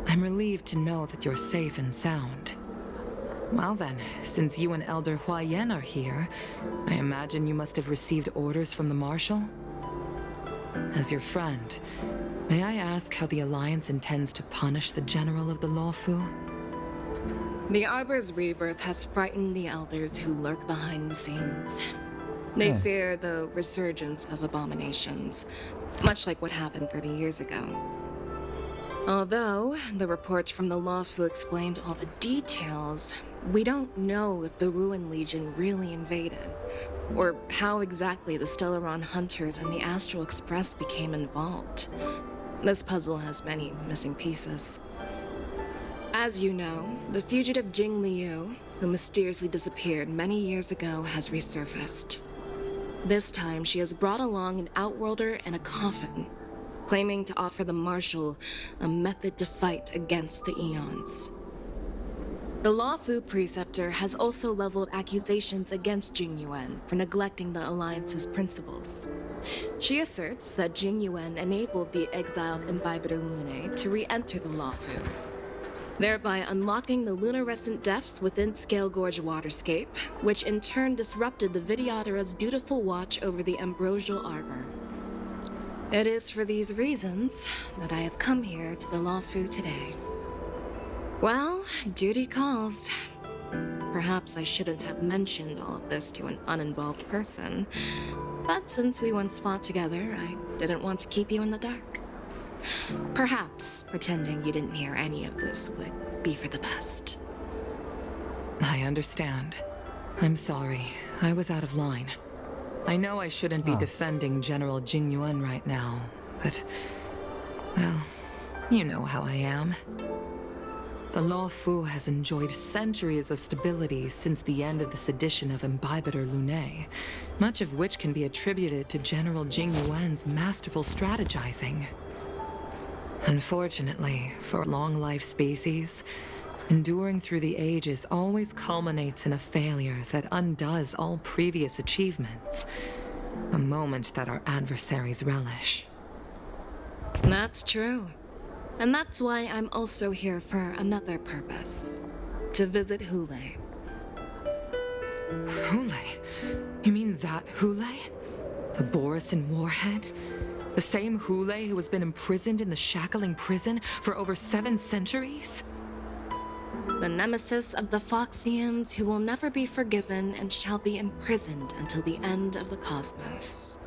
I'm relieved to know that you're safe and sound. Well then, since you and Elder Huayan are here, I imagine you must have received orders from the Marshal? As your friend, may I ask how the Alliance intends to punish the General of the Lawfu? The Arbor's rebirth has frightened the elders who lurk behind the scenes. They fear the resurgence of abominations, much like what happened 30 years ago. Although the report from the Lawfu explained all the details, we don't know if the Ruin Legion really invaded, or how exactly the Stellaron Hunters and the Astral Express became involved. This puzzle has many missing pieces. As you know, the fugitive Jing Liu, who mysteriously disappeared many years ago, has resurfaced. This time, she has brought along an Outworlder and a coffin, claiming to offer the Marshal a method to fight against the Eons. The Lawfu Preceptor has also leveled accusations against Jing Yuan for neglecting the Alliance's principles. She asserts that Jing Yuan enabled the exiled Imbibitor Lunae to re-enter the Lawfu, thereby unlocking the lunarescent depths within Scale Gorge Waterscape, which in turn disrupted the Vidyadhara's dutiful watch over the Ambrosial Arbor. It is for these reasons that I have come here to the Lawfu today. Well, duty calls. Perhaps I shouldn't have mentioned all of this to an uninvolved person, but since we once fought together, I didn't want to keep you in the dark. Perhaps pretending you didn't hear any of this would be for the best. I understand. I'm sorry. I was out of line. I know I shouldn't be defending General Jing Yuan right now, but... well, you know how I am. The Lawfu has enjoyed centuries of stability since the end of the sedition of Imbibitor Lunae, much of which can be attributed to General Jing Yuan's masterful strategizing. Unfortunately, for long-life species, enduring through the ages always culminates in a failure that undoes all previous achievements, a moment that our adversaries relish. That's true. And that's why I'm also here for another purpose. To visit Hule. Hule? You mean that Hule? The Borisin warhead? The same Hule who has been imprisoned in the Shackling prison for over 7 centuries? The nemesis of the Foxians who will never be forgiven and shall be imprisoned until the end of the cosmos.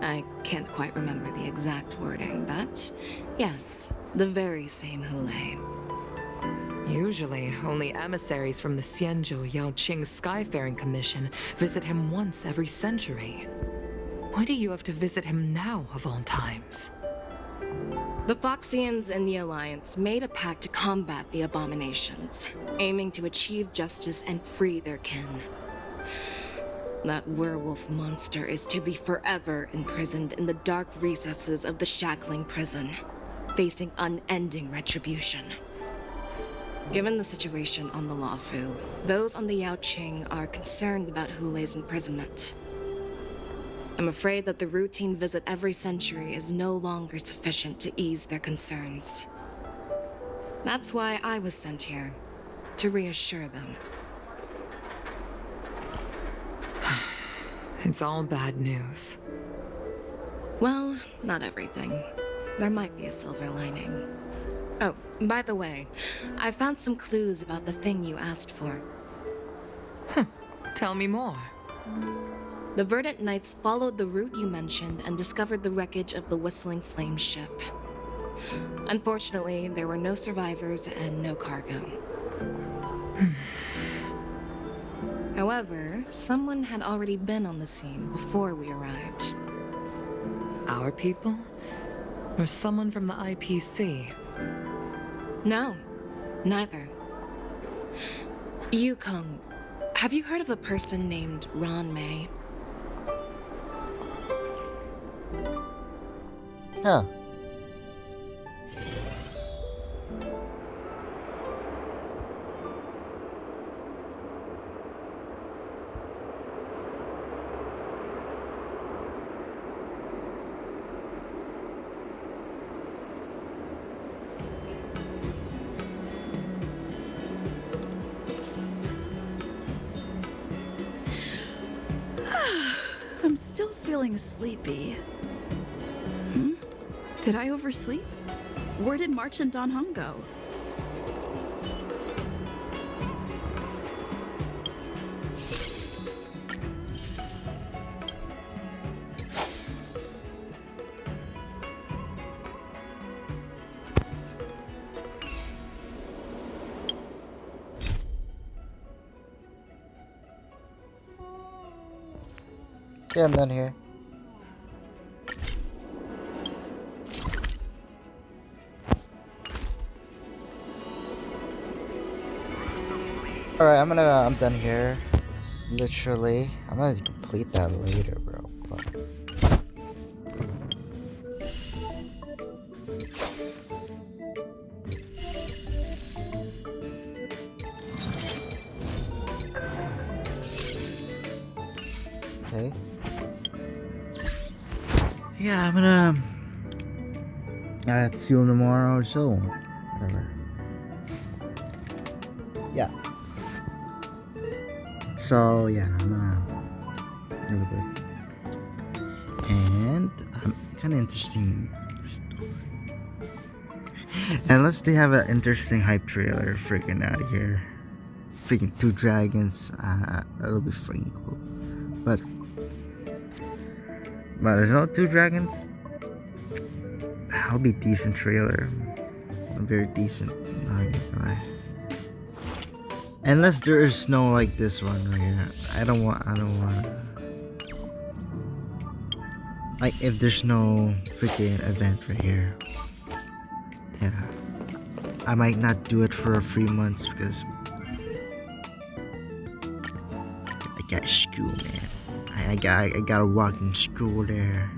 I can't quite remember the exact wording, but yes, the very same Hule. Usually, only emissaries from the Xianzhou Yaoqing Skyfaring Commission visit him once every century. Why do you have to visit him now, of all times? The Foxians and the Alliance made a pact to combat the abominations, aiming to achieve justice and free their kin. That werewolf monster is to be forever imprisoned in the dark recesses of the Shackling prison, facing unending retribution. Given the situation on the Lawfu, those on the Yaoqing are concerned about Hule's imprisonment. I'm afraid that the routine visit every century is no longer sufficient to ease their concerns. That's why I was sent here, to reassure them. It's all bad news. Well, not everything. there might be a silver lining. Oh, by the way, I found some clues about the thing you asked for. Tell me more. The Verdant Knights followed the route you mentioned and discovered the wreckage of the Whistling Flame ship. Unfortunately, there were no survivors and no cargo. However, someone had already been on the scene before we arrived. Our people? Or someone from the IPC? No, neither. Yukong, have you heard of a person named Ron May? Huh. I'm still feeling sleepy. Did I oversleep? Where did March and Don Hung go? Yeah, I'm done here. Alright, I'm done here. Literally. I'm gonna complete that later, bro. But... Okay. Yeah, I'm gonna see you tomorrow or so. Whatever. Yeah. So yeah, I'm really good. And kind of interesting. Unless they have an interesting hype trailer, freaking out of here. Freaking 2 dragons, that'll be freaking cool. But there's no 2 dragons. That'll be decent trailer. Very decent. Not gonna lie. Unless there is snow like this one right here. I don't want like if there's no freaking event right here. Yeah. I might not do it for 3 months because I got school, man. I got a walking school there.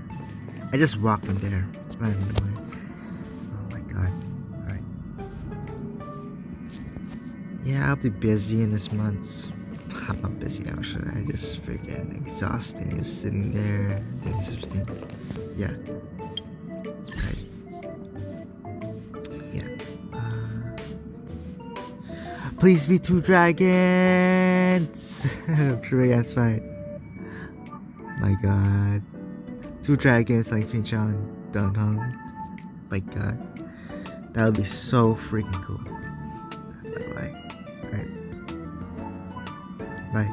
I just walked in there. Anyway. Oh my god. Alright. Yeah, I'll be busy in this month. I'm not busy actually. I just freaking exhausting, just sitting there doing something. Yeah. Right. Yeah. Please be 2 dragons. Sure, that's fine. My god. 2 dragons like Pinchan, Don Hung. My god. That would be so freaking cool. Bye. Alright. Bye.